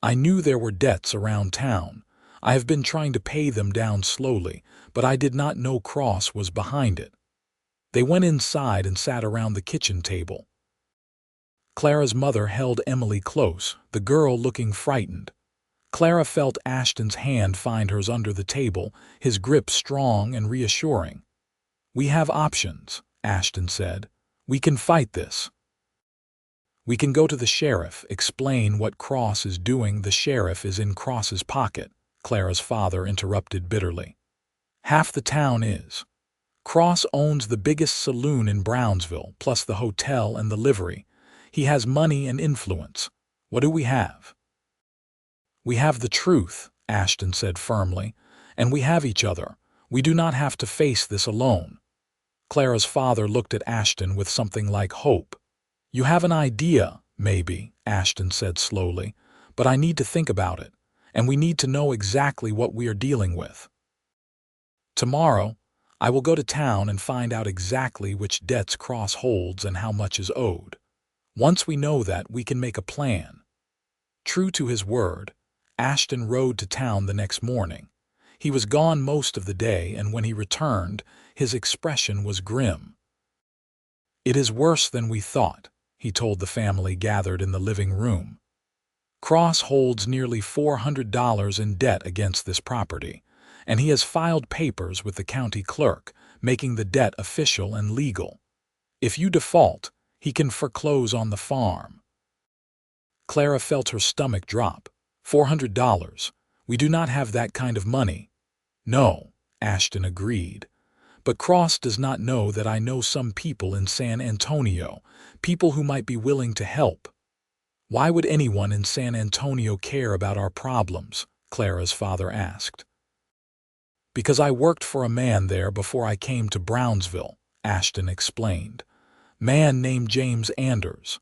"I knew there were debts around town. I have been trying to pay them down slowly, but I did not know Cross was behind it." They went inside and sat around the kitchen table. Clara's mother held Emily close, the girl looking frightened. Clara felt Ashton's hand find hers under the table, his grip strong and reassuring. "We have options," Ashton said. "We can fight this. We can go to the sheriff, explain what Cross is doing." "The sheriff is in Cross's pocket," Clara's father interrupted bitterly. "Half the town is. Cross owns the biggest saloon in Brownsville, plus the hotel and the livery. He has money and influence. What do we have?" "We have the truth," Ashton said firmly, "and we have each other. We do not have to face this alone." Clara's father looked at Ashton with something like hope. "You have an idea, maybe," Ashton said slowly, "but I need to think about it, and we need to know exactly what we are dealing with. Tomorrow, I will go to town and find out exactly which debts Cross holds and how much is owed. Once we know that, we can make a plan." True to his word, Ashton rode to town the next morning. He was gone most of the day, and when he returned, his expression was grim. "It is worse than we thought," he told the family gathered in the living room. "Cross holds nearly $400 in debt against this property, and he has filed papers with the county clerk, making the debt official and legal. If you default, he can foreclose on the farm." Clara felt her stomach drop. $400. We do not have that kind of money." "No," Ashton agreed. "But Cross does not know that I know some people in San Antonio, people who might be willing to help." "Why would anyone in San Antonio care about our problems?" Clara's father asked. "Because I worked for a man there before I came to Brownsville," Ashton explained. "Man named James Anders.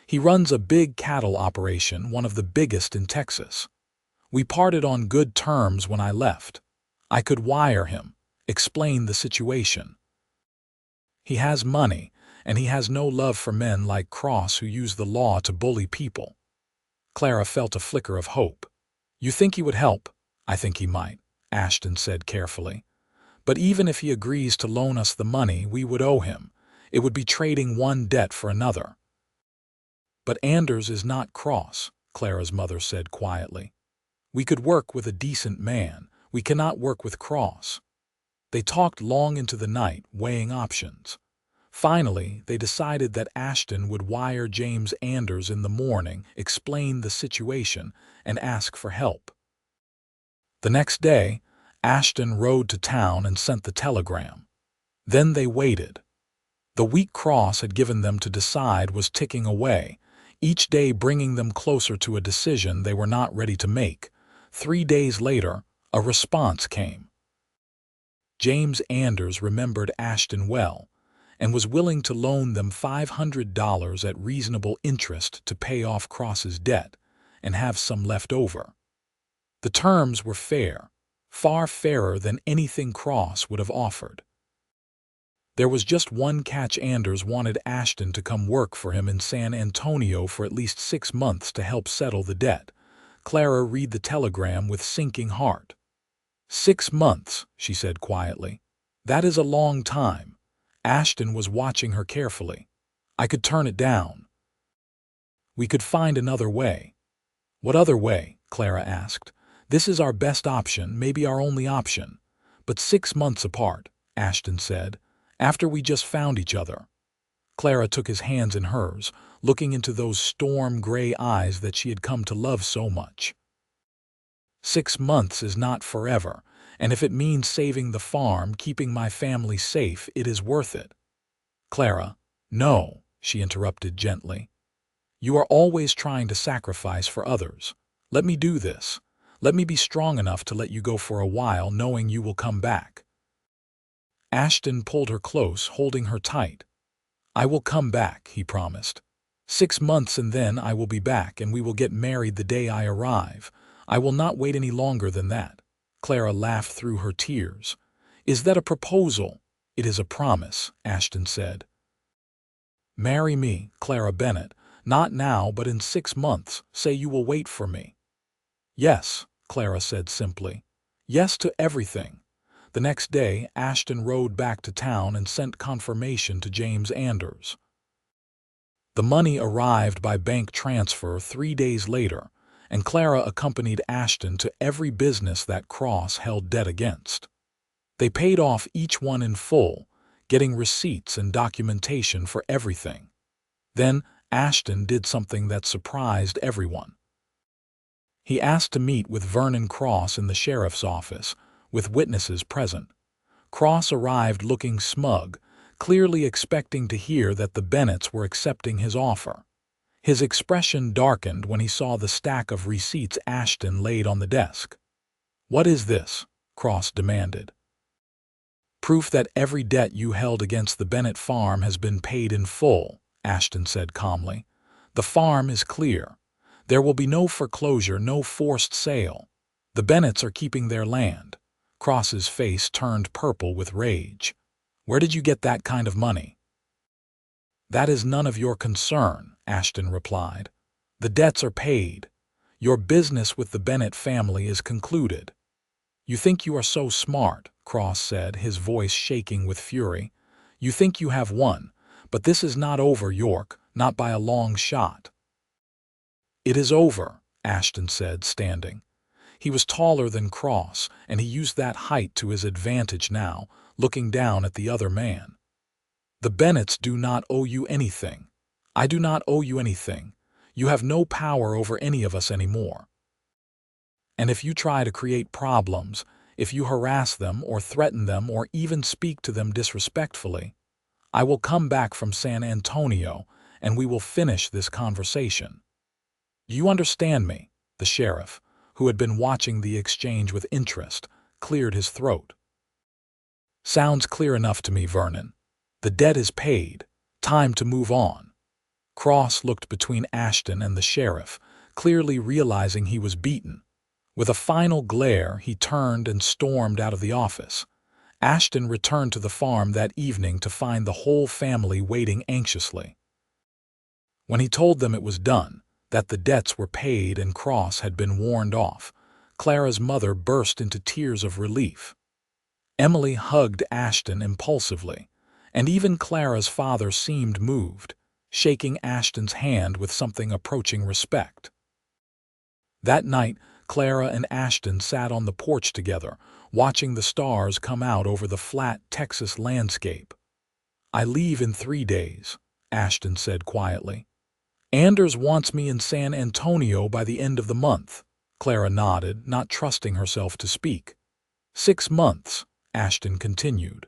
He runs a big cattle operation, one of the biggest in Texas. We parted on good terms when I left. I could wire him, explain the situation. He has money, and he has no love for men like Cross who use the law to bully people." Clara felt a flicker of hope. "You think he would help?" "I think he might," Ashton said carefully. "But even if he agrees to loan us the money we would owe him, it would be trading one debt for another." "But Anders is not Cross," Clara's mother said quietly. "We could work with a decent man. We cannot work with Cross." They talked long into the night, weighing options. Finally, they decided that Ashton would wire James Anders in the morning, explain the situation, and ask for help. The next day, Ashton rode to town and sent the telegram. Then they waited. The week Cross had given them to decide was ticking away, each day bringing them closer to a decision they were not ready to make. 3 days later, a response came. James Anders remembered Ashton well and was willing to loan them $500 at reasonable interest to pay off Cross's debt and have some left over. The terms were fair, far fairer than anything Cross would have offered. There was just one catch. Anders wanted Ashton to come work for him in San Antonio for at least 6 months to help settle the debt. Clara read the telegram with sinking heart. 6 months, she said quietly. "That is a long time." Ashton was watching her carefully. "I could turn it down. We could find another way." "What other way?" Clara asked. "This is our best option, maybe our only option. But 6 months apart," Ashton said, "after we just found each other." Clara took his hands in hers, looking into those storm-gray eyes that she had come to love so much. 6 months is not forever, and if it means saving the farm, keeping my family safe, it is worth it." "Clara, no," she interrupted gently. "You are always trying to sacrifice for others. Let me do this. Let me be strong enough to let you go for a while, knowing you will come back." Ashton pulled her close, holding her tight. "I will come back," he promised. 6 months and then I will be back, and we will get married the day I arrive. I will not wait any longer than that." Clara laughed through her tears. "Is that a proposal?" "It is a promise," Ashton said. "Marry me, Clara Bennett. Not now, but in 6 months. Say you will wait for me." "Yes," Clara said simply. "Yes to everything." The next day, Ashton rode back to town and sent confirmation to James Anders. The money arrived by bank transfer 3 days later, and Clara accompanied Ashton to every business that Cross held debt against. They paid off each one in full, getting receipts and documentation for everything. Then Ashton did something that surprised everyone. He asked to meet with Vernon Cross in the sheriff's office, with witnesses present. Cross arrived looking smug, clearly expecting to hear that the Bennetts were accepting his offer. His expression darkened when he saw the stack of receipts Ashton laid on the desk. "What is this?" Cross demanded. "Proof that every debt you held against the Bennett farm has been paid in full," Ashton said calmly. "The farm is clear. There will be no foreclosure, no forced sale. The Bennetts are keeping their land." Cross's face turned purple with rage. "Where did you get that kind of money?" "That is none of your concern," Ashton replied. "The debts are paid. Your business with the Bennett family is concluded." "You think you are so smart," Cross said, his voice shaking with fury. "You think you have won, but this is not over, York, not by a long shot." "It is over," Ashton said, standing. He was taller than Cross, and he used that height to his advantage now, looking down at the other man. "The Bennetts do not owe you anything. I do not owe you anything. You have no power over any of us anymore. And if you try to create problems, if you harass them or threaten them or even speak to them disrespectfully, I will come back from San Antonio and we will finish this conversation. Do you understand me?" The sheriff, who had been watching the exchange with interest, cleared his throat. "Sounds clear enough to me, Vernon. The debt is paid. Time to move on." Cross looked between Ashton and the sheriff, clearly realizing he was beaten. With a final glare, he turned and stormed out of the office. Ashton returned to the farm that evening to find the whole family waiting anxiously. When he told them it was done, that the debts were paid and Cross had been warned off, Clara's mother burst into tears of relief. Emily hugged Ashton impulsively, and even Clara's father seemed moved, shaking Ashton's hand with something approaching respect. That night, Clara and Ashton sat on the porch together, watching the stars come out over the flat Texas landscape. "I leave in 3 days," Ashton said quietly. "Anders wants me in San Antonio by the end of the month." Clara nodded, not trusting herself to speak. 6 months, Ashton continued.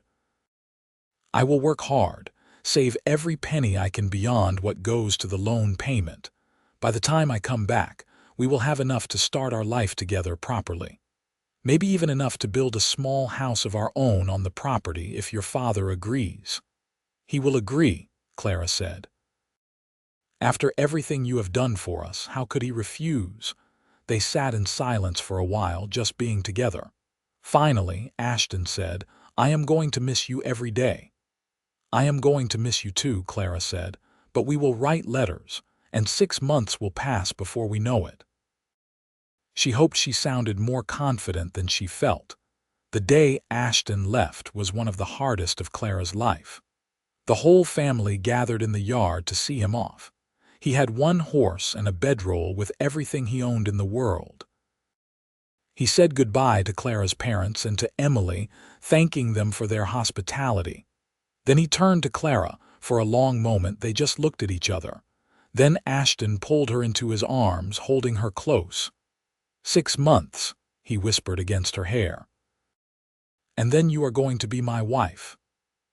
"I will work hard, save every penny I can beyond what goes to the loan payment. By the time I come back, we will have enough to start our life together properly. Maybe even enough to build a small house of our own on the property if your father agrees." "He will agree," Clara said. "After everything you have done for us, how could he refuse?" They sat in silence for a while, just being together. Finally, Ashton said, "I am going to miss you every day." "I am going to miss you too," Clara said, "but we will write letters, and 6 months will pass before we know it." She hoped she sounded more confident than she felt. The day Ashton left was one of the hardest of Clara's life. The whole family gathered in the yard to see him off. He had 1 horse and a bedroll with everything he owned in the world. He said goodbye to Clara's parents and to Emily, thanking them for their hospitality. Then he turned to Clara. For a long moment they just looked at each other. Then Ashton pulled her into his arms, holding her close. 6 months, he whispered against her hair. "And then you are going to be my wife."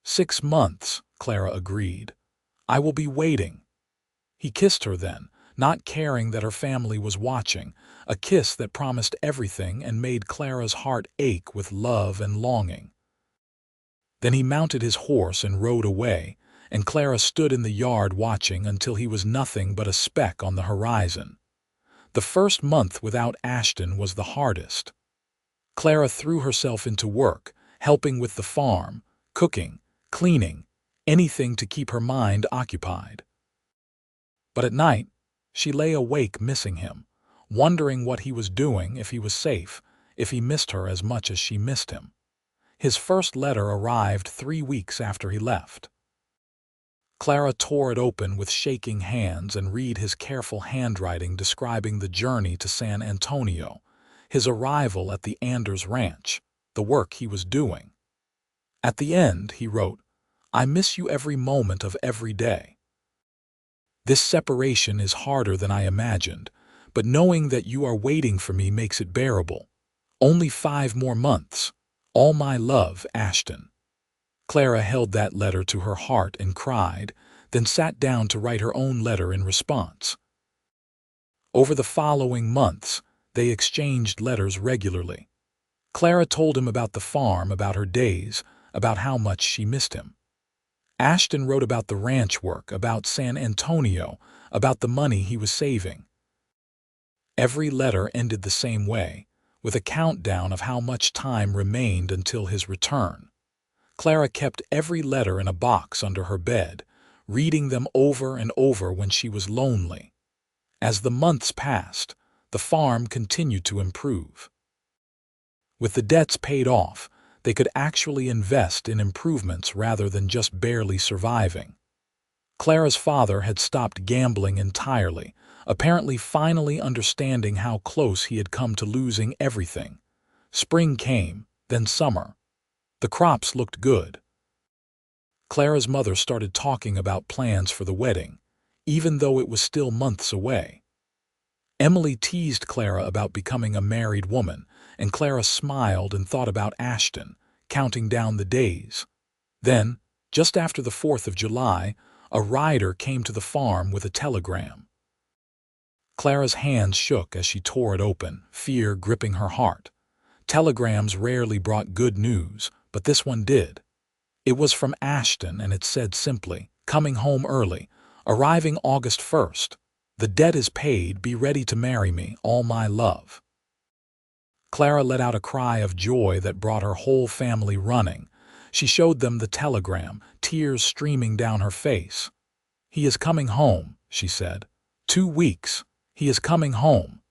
6 months, Clara agreed. "I will be waiting." He kissed her then, not caring that her family was watching, a kiss that promised everything and made Clara's heart ache with love and longing. Then he mounted his horse and rode away, and Clara stood in the yard watching until he was nothing but a speck on the horizon. The first month without Ashton was the hardest. Clara threw herself into work, helping with the farm, cooking, cleaning, anything to keep her mind occupied. But at night, she lay awake missing him, wondering what he was doing, if he was safe, if he missed her as much as she missed him. His first letter arrived 3 weeks after he left. Clara tore it open with shaking hands and read his careful handwriting describing the journey to San Antonio, his arrival at the Anders Ranch, the work he was doing. At the end, he wrote, "I miss you every moment of every day. This separation is harder than I imagined, but knowing that you are waiting for me makes it bearable. Only 5 more months. All my love, Ashton." Clara held that letter to her heart and cried, then sat down to write her own letter in response. Over the following months, they exchanged letters regularly. Clara told him about the farm, about her days, about how much she missed him. Ashton wrote about the ranch work, about San Antonio, about the money he was saving. Every letter ended the same way, with a countdown of how much time remained until his return. Clara kept every letter in a box under her bed, reading them over and over when she was lonely. As the months passed, the farm continued to improve. With the debts paid off, they could actually invest in improvements rather than just barely surviving. Clara's father had stopped gambling entirely, apparently finally understanding how close he had come to losing everything. Spring came, then summer. The crops looked good. Clara's mother started talking about plans for the wedding, even though it was still months away. Emily teased Clara about becoming a married woman, and Clara smiled and thought about Ashton, counting down the days. Then, just after the 4th of July, a rider came to the farm with a telegram. Clara's hands shook as she tore it open, fear gripping her heart. Telegrams rarely brought good news, but this one did. It was from Ashton, and it said simply, "Coming home early, arriving August 1st. The debt is paid, be ready to marry me, all my love." Clara let out a cry of joy that brought her whole family running. She showed them the telegram, tears streaming down her face. "He is coming home," she said. 2 weeks. He is coming home."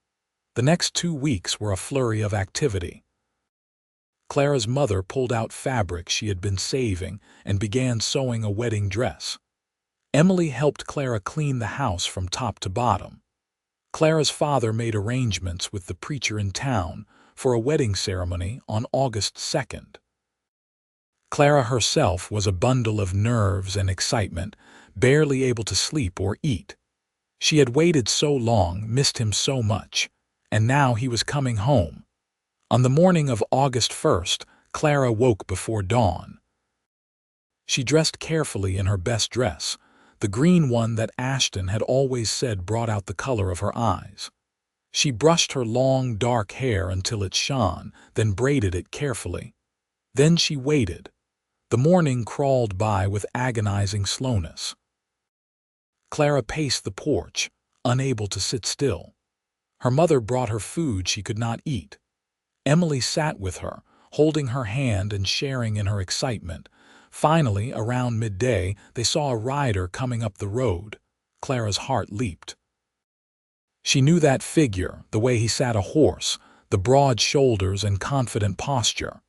The next 2 weeks were a flurry of activity. Clara's mother pulled out fabric she had been saving and began sewing a wedding dress. Emily helped Clara clean the house from top to bottom. Clara's father made arrangements with the preacher in town for a wedding ceremony on August 2nd. Clara herself was a bundle of nerves and excitement, barely able to sleep or eat. She had waited so long, missed him so much, and now he was coming home. On the morning of August 1st, Clara woke before dawn. She dressed carefully in her best dress, the green one that Ashton had always said brought out the color of her eyes. She brushed her long, dark hair until it shone, then braided it carefully. Then she waited. The morning crawled by with agonizing slowness. Clara paced the porch, unable to sit still. Her mother brought her food she could not eat. Emily sat with her, holding her hand and sharing in her excitement. Finally, around midday, they saw a rider coming up the road. Clara's heart leaped. She knew that figure, the way he sat a horse, the broad shoulders and confident posture.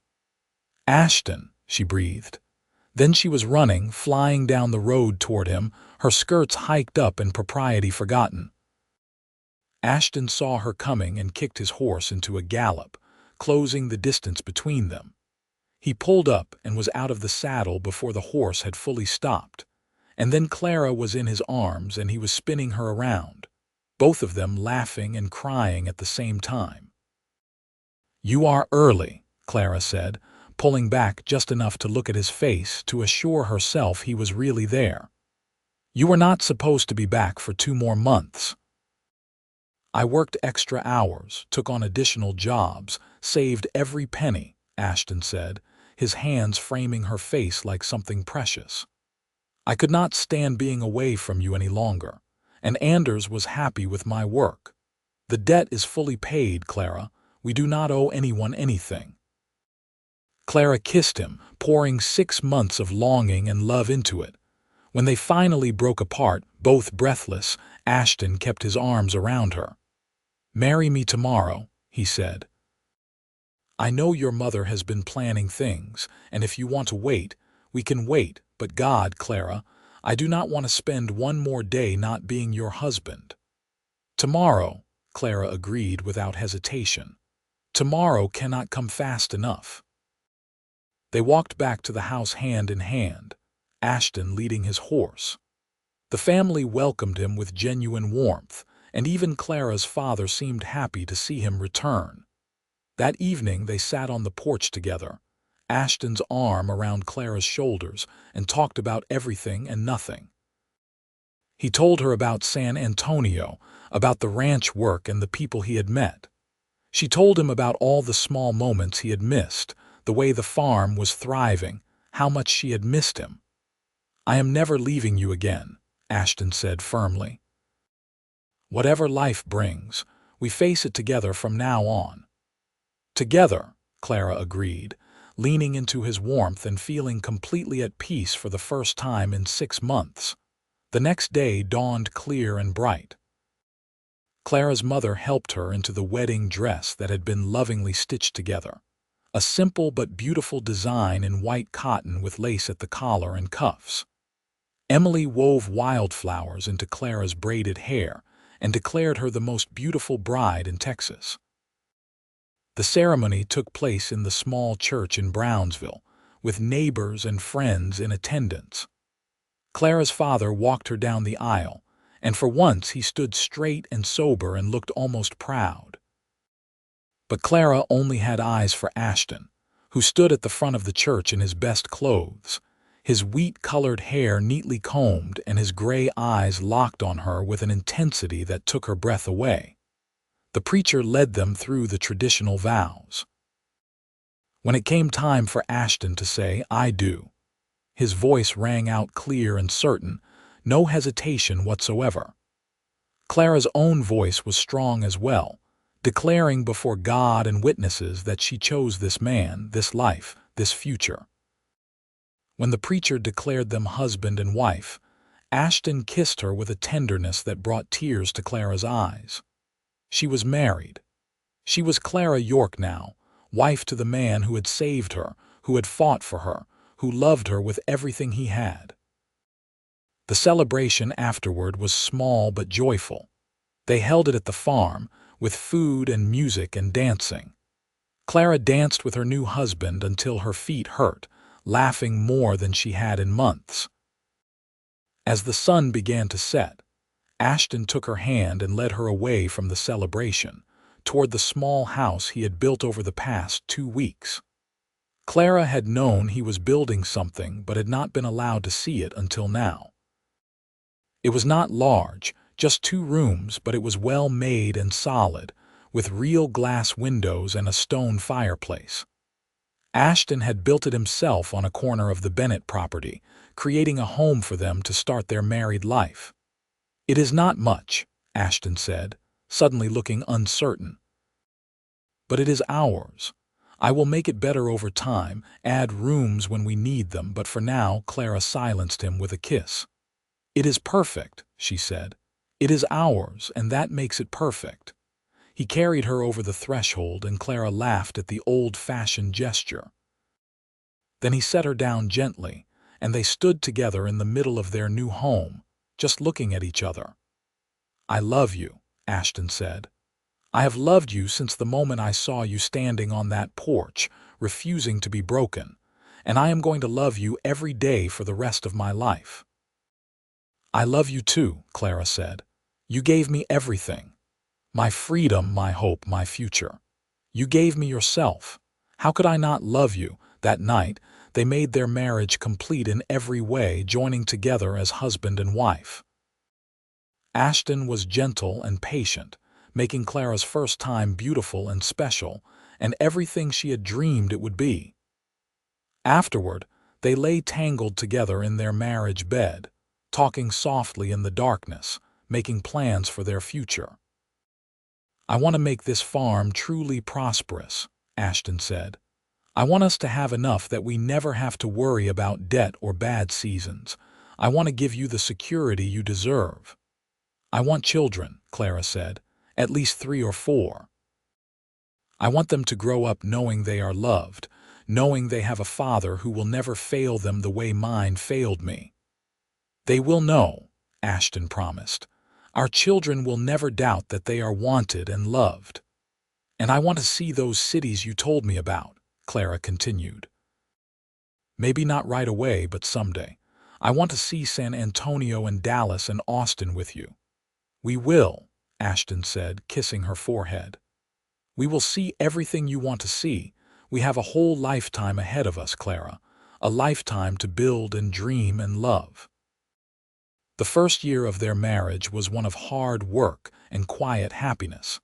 "Ashton," she breathed. Then she was running, flying down the road toward him, her skirts hiked up and propriety forgotten. Ashton saw her coming and kicked his horse into a gallop, closing the distance between them. He pulled up and was out of the saddle before the horse had fully stopped. And then Clara was in his arms and he was spinning her around, both of them laughing and crying at the same time. "You are early," Clara said, pulling back just enough to look at his face to assure herself he was really there. "You were not supposed to be back for 2 more months." "I worked extra hours, took on additional jobs, saved every penny," Ashton said, his hands framing her face like something precious. "I could not stand being away from you any longer, and Anders was happy with my work. The debt is fully paid, Clara. We do not owe anyone anything." Clara kissed him, pouring 6 months of longing and love into it. When they finally broke apart, both breathless, Ashton kept his arms around her. "Marry me tomorrow," he said. "I know your mother has been planning things, and if you want to wait, we can wait, but God, Clara, I do not want to spend one more day not being your husband." "Tomorrow," Clara agreed without hesitation. "Tomorrow cannot come fast enough." They walked back to the house hand in hand, Ashton leading his horse. The family welcomed him with genuine warmth, and even Clara's father seemed happy to see him return. That evening they sat on the porch together, Ashton's arm around Clara's shoulders, and talked about everything and nothing. He told her about San Antonio, about the ranch work and the people he had met. She told him about all the small moments he had missed, the way the farm was thriving, how much she had missed him. "I am never leaving you again," Ashton said firmly. "Whatever life brings, we face it together from now on." "Together," Clara agreed, leaning into his warmth and feeling completely at peace for the first time in 6 months. The next day dawned clear and bright. Clara's mother helped her into the wedding dress that had been lovingly stitched together, a simple but beautiful design in white cotton with lace at the collar and cuffs. Emily wove wildflowers into Clara's braided hair and declared her the most beautiful bride in Texas. The ceremony took place in the small church in Brownsville, with neighbors and friends in attendance. Clara's father walked her down the aisle, and for once he stood straight and sober and looked almost proud. But Clara only had eyes for Ashton, who stood at the front of the church in his best clothes, his wheat-colored hair neatly combed and his gray eyes locked on her with an intensity that took her breath away. The preacher led them through the traditional vows. When it came time for Ashton to say, "I do," his voice rang out clear and certain, no hesitation whatsoever. Clara's own voice was strong as well, declaring before God and witnesses that she chose this man, this life, this future. When the preacher declared them husband and wife, Ashton kissed her with a tenderness that brought tears to Clara's eyes. She was married. She was Clara York now, wife to the man who had saved her, who had fought for her, who loved her with everything he had. The celebration afterward was small but joyful. They held it at the farm, with food and music and dancing. Clara danced with her new husband until her feet hurt, laughing more than she had in months. As the sun began to set, Ashton took her hand and led her away from the celebration, toward the small house he had built over the past 2 weeks. Clara had known he was building something but had not been allowed to see it until now. It was not large, just 2 rooms, but it was well made and solid, with real glass windows and a stone fireplace. Ashton had built it himself on a corner of the Bennett property, creating a home for them to start their married life. "It is not much," Ashton said, suddenly looking uncertain. "But it is ours. I will make it better over time, add rooms when we need them, but for now," Clara silenced him with a kiss. "It is perfect," she said. "It is ours, and that makes it perfect." He carried her over the threshold, and Clara laughed at the old-fashioned gesture. Then he set her down gently, and they stood together in the middle of their new home, just looking at each other. "I love you," Ashton said. "I have loved you since the moment I saw you standing on that porch, refusing to be broken, and I am going to love you every day for the rest of my life." "I love you too," Clara said. "You gave me everything. My freedom, my hope, my future. You gave me yourself. How could I not love you?" That night, they made their marriage complete in every way, joining together as husband and wife. Ashton was gentle and patient, making Clara's first time beautiful and special, and everything she had dreamed it would be. Afterward, they lay tangled together in their marriage bed, talking softly in the darkness, making plans for their future. "I want to make this farm truly prosperous," Ashton said. "I want us to have enough that we never have to worry about debt or bad seasons. I want to give you the security you deserve." "I want children," Clara said, "at least 3 or 4. I want them to grow up knowing they are loved, knowing they have a father who will never fail them the way mine failed me." "They will know," Ashton promised. "Our children will never doubt that they are wanted and loved." "And I want to see those cities you told me about," Clara continued. "Maybe not right away, but someday. I want to see San Antonio and Dallas and Austin with you." "We will," Ashton said, kissing her forehead. "We will see everything you want to see. We have a whole lifetime ahead of us, Clara. A lifetime to build and dream and love." The first year of their marriage was one of hard work and quiet happiness.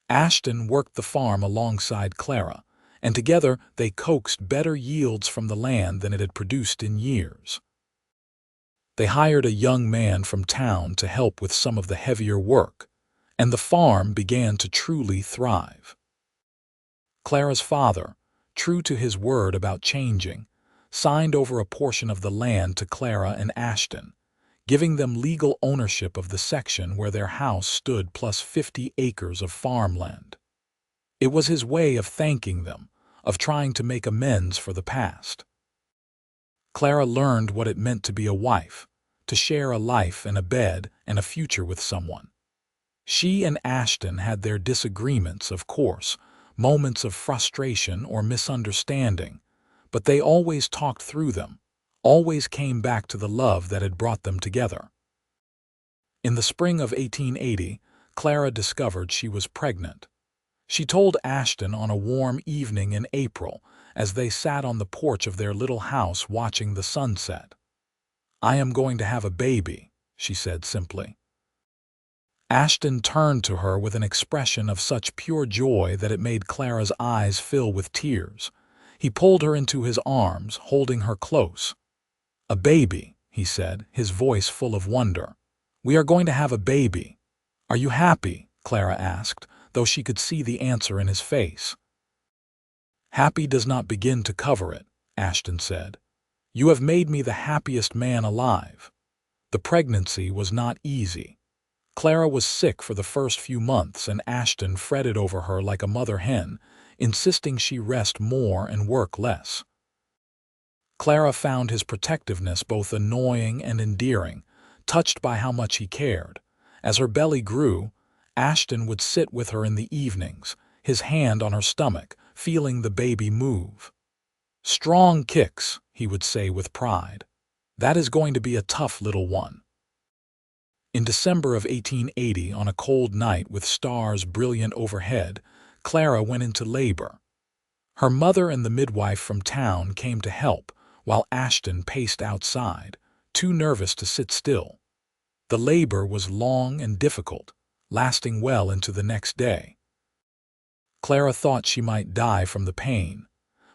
Ashton worked the farm alongside Clara, and together they coaxed better yields from the land than it had produced in years. They hired a young man from town to help with some of the heavier work, and the farm began to truly thrive. Clara's father, true to his word about changing, signed over a portion of the land to Clara and Ashton, giving them legal ownership of the section where their house stood plus 50 acres of farmland. It was his way of thanking them, of trying to make amends for the past. Clara learned what it meant to be a wife, to share a life and a bed and a future with someone. She and Ashton had their disagreements, of course, moments of frustration or misunderstanding, but they always talked through them, always came back to the love that had brought them together. In the spring of 1880, Clara discovered she was pregnant. She told Ashton on a warm evening in April as they sat on the porch of their little house watching the sunset. "I am going to have a baby," she said simply. Ashton turned to her with an expression of such pure joy that it made Clara's eyes fill with tears. He pulled her into his arms, holding her close. "A baby," he said, his voice full of wonder. "We are going to have a baby. Are you happy?" Clara asked, though she could see the answer in his face. "Happy does not begin to cover it," Ashton said. "You have made me the happiest man alive." The pregnancy was not easy. Clara was sick for the first few months, and Ashton fretted over her like a mother hen, insisting she rest more and work less. Clara found his protectiveness both annoying and endearing, touched by how much he cared. As her belly grew, Ashton would sit with her in the evenings, his hand on her stomach, feeling the baby move. "Strong kicks," he would say with pride. "That is going to be a tough little one." In December of 1880, on a cold night with stars brilliant overhead, Clara went into labor. Her mother and the midwife from town came to help, while Ashton paced outside, too nervous to sit still. The labor was long and difficult, lasting well into the next day. Clara thought she might die from the pain,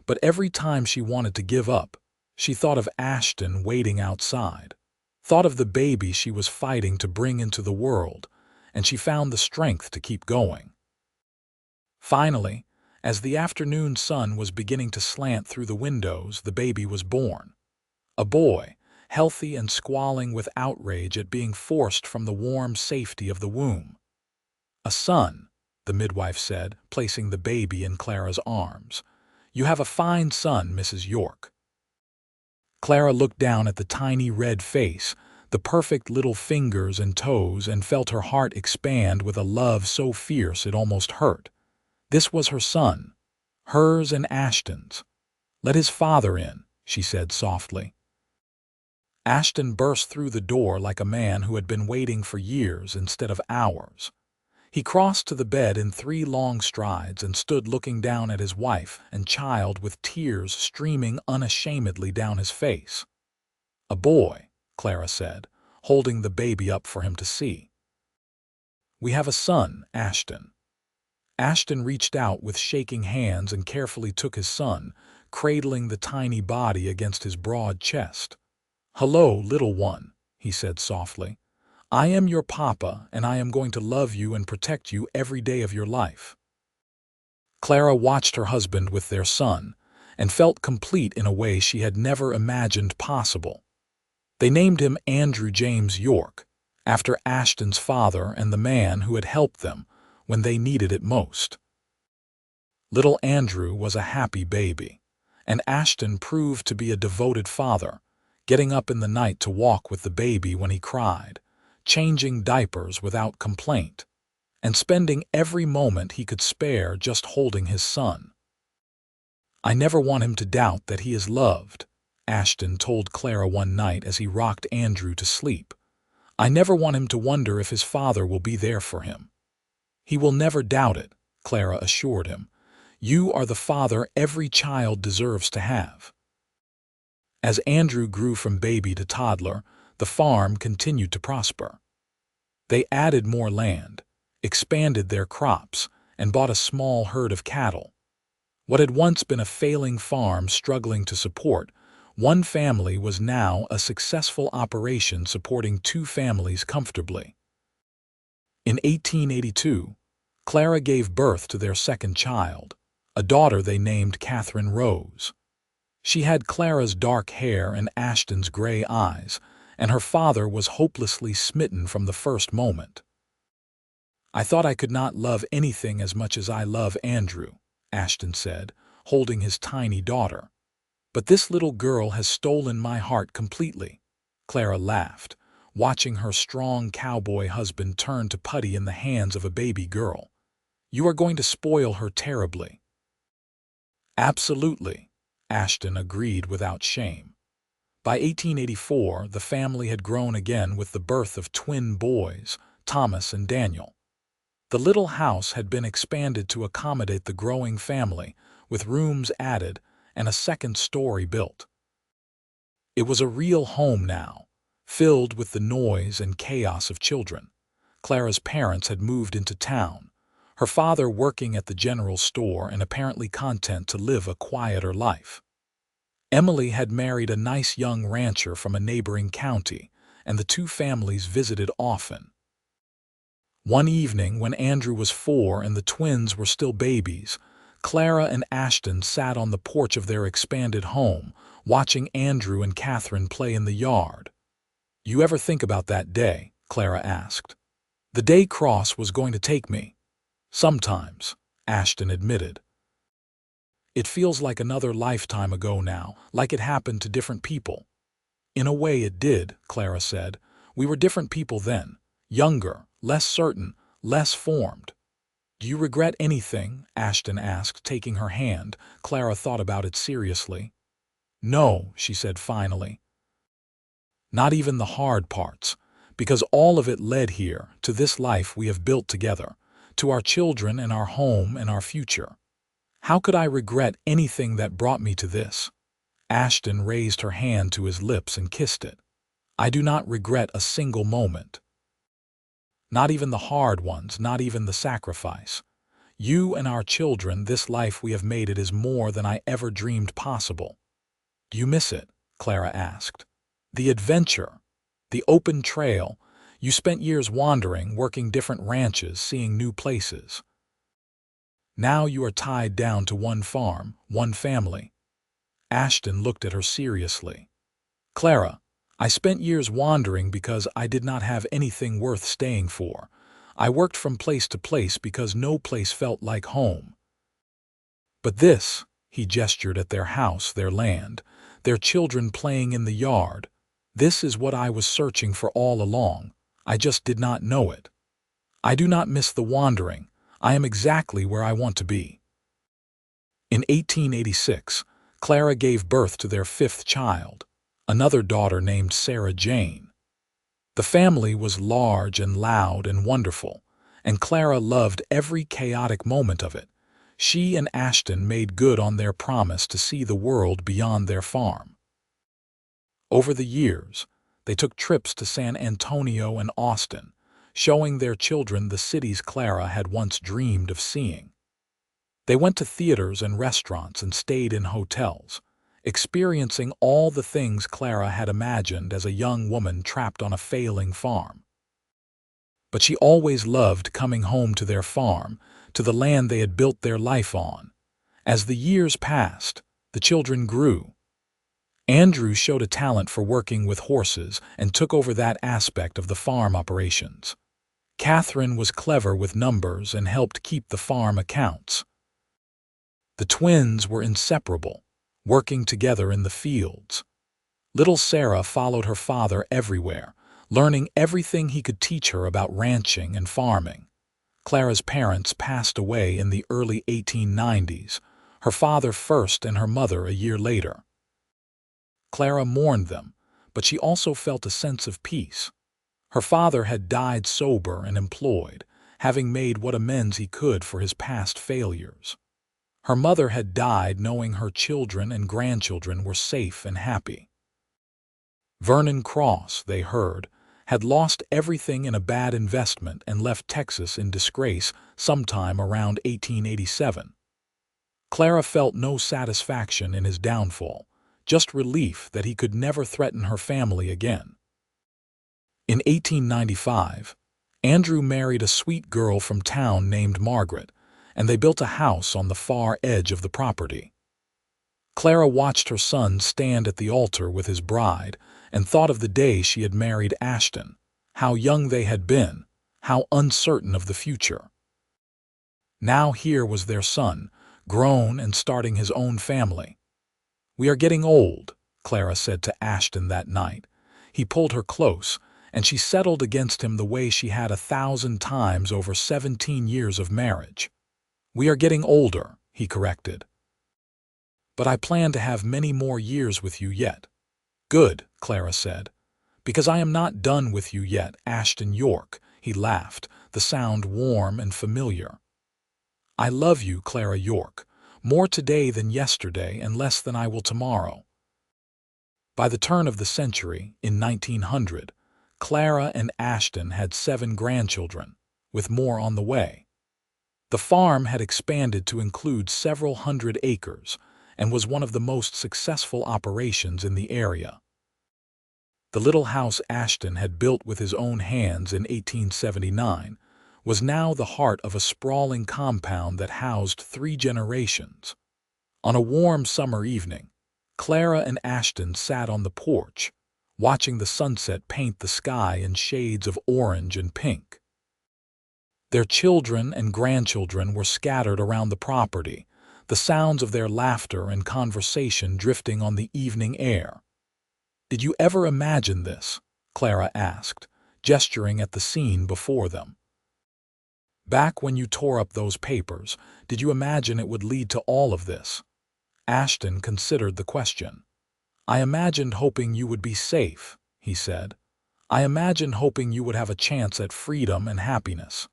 but every time she wanted to give up, she thought of Ashton waiting outside, thought of the baby she was fighting to bring into the world, and she found the strength to keep going. Finally, as the afternoon sun was beginning to slant through the windows, the baby was born. A boy, healthy and squalling with outrage at being forced from the warm safety of the womb. "A son," the midwife said, placing the baby in Clara's arms. "You have a fine son, Mrs. York." Clara looked down at the tiny red face, the perfect little fingers and toes, and felt her heart expand with a love so fierce it almost hurt. This was her son, hers and Ashton's. "Let his father in," she said softly. Ashton burst through the door like a man who had been waiting for years instead of hours. He crossed to the bed in 3 long strides and stood looking down at his wife and child with tears streaming unashamedly down his face. "A boy," Clara said, holding the baby up for him to see. "We have a son, Ashton." Ashton reached out with shaking hands and carefully took his son, cradling the tiny body against his broad chest. "Hello, little one," he said softly. "I am your papa, and I am going to love you and protect you every day of your life." Clara watched her husband with their son, and felt complete in a way she had never imagined possible. They named him Andrew James York, after Ashton's father and the man who had helped them when they needed it most. Little Andrew was a happy baby, and Ashton proved to be a devoted father, getting up in the night to walk with the baby when he cried, changing diapers without complaint, and spending every moment he could spare just holding his son. "I never want him to doubt that he is loved," Ashton told Clara one night as he rocked Andrew to sleep. "I never want him to wonder if his father will be there for him." "He will never doubt it," Clara assured him. "You are the father every child deserves to have." As Andrew grew from baby to toddler, the farm continued to prosper. They added more land, expanded their crops, and bought a small herd of cattle. What had once been a failing farm struggling to support one family was now a successful operation supporting two families comfortably. In 1882, Clara gave birth to their second child, a daughter they named Catherine Rose. She had Clara's dark hair and Ashton's gray eyes, and her father was hopelessly smitten from the first moment. "I thought I could not love anything as much as I love Andrew," Ashton said, holding his tiny daughter. "But this little girl has stolen my heart completely." Clara laughed, watching her strong cowboy husband turn to putty in the hands of a baby girl. "You are going to spoil her terribly." "Absolutely," Ashton agreed without shame. By 1884, the family had grown again with the birth of twin boys, Thomas and Daniel. The little house had been expanded to accommodate the growing family, with rooms added and a second story built. It was a real home now, filled with the noise and chaos of children. Clara's parents had moved into town, her father working at the general store and apparently content to live a quieter life. Emily had married a nice young rancher from a neighboring county, and the two families visited often. One evening, when Andrew was 4 and the twins were still babies, Clara and Ashton sat on the porch of their expanded home, watching Andrew and Catherine play in the yard. "You ever think about that day?" Clara asked. "The day Cross was going to take me." "Sometimes," Ashton admitted. "It feels like another lifetime ago now, like it happened to different people." "In a way it did," Clara said. "We were different people then, younger, less certain, less formed." "Do you regret anything?" Ashton asked, taking her hand. Clara thought about it seriously. "No," she said finally. "Not even the hard parts, because all of it led here, to this life we have built together, to our children and our home and our future. How could I regret anything that brought me to this?" Ashton raised her hand to his lips and kissed it. "I do not regret a single moment. Not even the hard ones, not even the sacrifice. You and our children, this life we have made, it is more than I ever dreamed possible." "Do you miss it?" Clara asked. "The adventure, the open trail. You spent years wandering, working different ranches, seeing new places. Now you are tied down to one farm, one family." Ashton looked at her seriously. "Clara, I spent years wandering because I did not have anything worth staying for. I worked from place to place because no place felt like home. But this," he gestured at their house, their land, their children playing in the yard, "this is what I was searching for all along. I just did not know it. I do not miss the wandering. I am exactly where I want to be." In 1886, Clara gave birth to their 5th child, another daughter named Sarah Jane. The family was large and loud and wonderful, and Clara loved every chaotic moment of it. She and Ashton made good on their promise to see the world beyond their farm. Over the years, they took trips to San Antonio and Austin, showing their children the cities Clara had once dreamed of seeing. They went to theaters and restaurants and stayed in hotels, experiencing all the things Clara had imagined as a young woman trapped on a failing farm. But she always loved coming home to their farm, to the land they had built their life on. As the years passed, the children grew. Andrew showed a talent for working with horses and took over that aspect of the farm operations. Catherine was clever with numbers and helped keep the farm accounts. The twins were inseparable, working together in the fields. Little Sarah followed her father everywhere, learning everything he could teach her about ranching and farming. Clara's parents passed away in the early 1890s, her father first and her mother a year later. Clara mourned them, but she also felt a sense of peace. Her father had died sober and employed, having made what amends he could for his past failures. Her mother had died knowing her children and grandchildren were safe and happy. Vernon Cross, they heard, had lost everything in a bad investment and left Texas in disgrace sometime around 1887. Clara felt no satisfaction in his downfall, just relief that he could never threaten her family again. In 1895, Andrew married a sweet girl from town named Margaret, and they built a house on the far edge of the property. Clara watched her son stand at the altar with his bride and thought of the day she had married Ashton, how young they had been, how uncertain of the future. Now here was their son, grown and starting his own family. "We are getting old," Clara said to Ashton that night. He pulled her close, and she settled against him the way she had 1,000 times over 17 years of marriage. "We are getting older," he corrected. "But I plan to have many more years with you yet." "Good," Clara said. "Because I am not done with you yet, Ashton York," he laughed, the sound warm and familiar. "I love you, Clara York, more today than yesterday and less than I will tomorrow." By the turn of the century, in 1900, Clara and Ashton had 7 grandchildren, with more on the way. The farm had expanded to include several hundred acres and was one of the most successful operations in the area. The little house Ashton had built with his own hands in 1879 was now the heart of a sprawling compound that housed 3 generations. On a warm summer evening, Clara and Ashton sat on the porch, watching the sunset paint the sky in shades of orange and pink. Their children and grandchildren were scattered around the property, the sounds of their laughter and conversation drifting on the evening air. "Did you ever imagine this?" Clara asked, gesturing at the scene before them. "Back when you tore up those papers, did you imagine it would lead to all of this?" Ashton considered the question. "I imagined hoping you would be safe," he said. "I imagined hoping you would have a chance at freedom and happiness.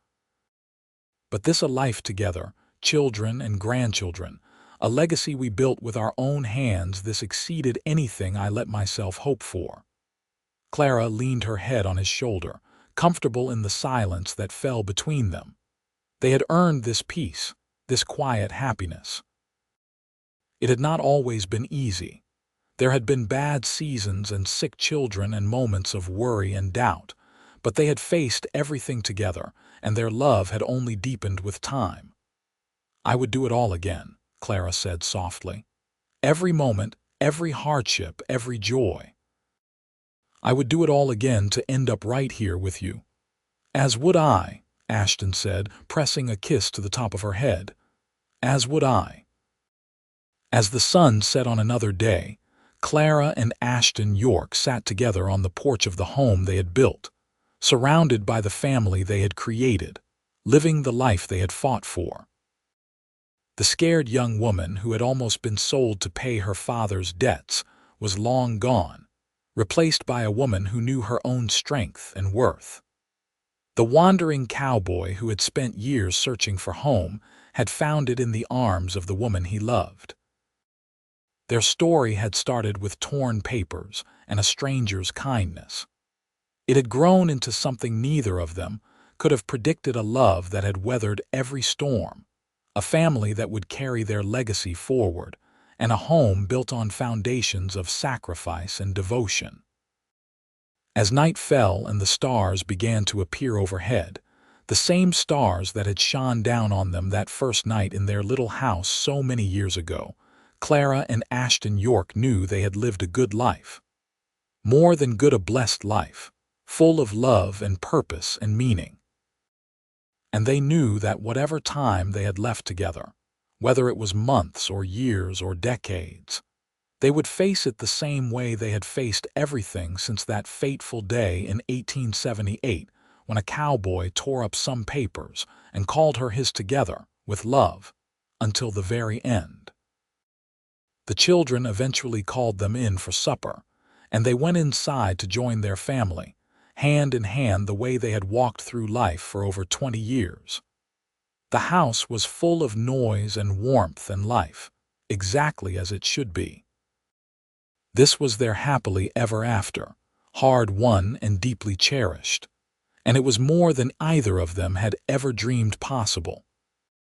But this a life together, children and grandchildren, a legacy we built with our own hands, this exceeded anything I let myself hope for." Clara leaned her head on his shoulder, comfortable in the silence that fell between them. They had earned this peace, this quiet happiness. It had not always been easy. There had been bad seasons and sick children and moments of worry and doubt, but they had faced everything together, and their love had only deepened with time. "I would do it all again," Clara said softly. "Every moment, every hardship, every joy. I would do it all again to end up right here with you." "As would I," Ashton said, pressing a kiss to the top of her head. "As would I." As the sun set on another day, Clara and Ashton York sat together on the porch of the home they had built, surrounded by the family they had created, living the life they had fought for. The scared young woman who had almost been sold to pay her father's debts was long gone, replaced by a woman who knew her own strength and worth. The wandering cowboy who had spent years searching for home had found it in the arms of the woman he loved. Their story had started with torn papers and a stranger's kindness. It had grown into something neither of them could have predicted: a love that had weathered every storm, a family that would carry their legacy forward, and a home built on foundations of sacrifice and devotion. As night fell and the stars began to appear overhead, the same stars that had shone down on them that first night in their little house so many years ago, Clara and Ashton York knew they had lived a good life. More than good, a blessed life, full of love and purpose and meaning. And they knew that whatever time they had left together, whether it was months or years or decades, They would face it the same way they had faced everything since that fateful day in 1878 when a cowboy tore up some papers and called her his together, with love, until the very end. The children eventually called them in for supper, and they went inside to join their family, hand in hand the way they had walked through life for over 20 years. The house was full of noise and warmth and life, exactly as it should be. This was their happily ever after, hard-won and deeply cherished, and it was more than either of them had ever dreamed possible.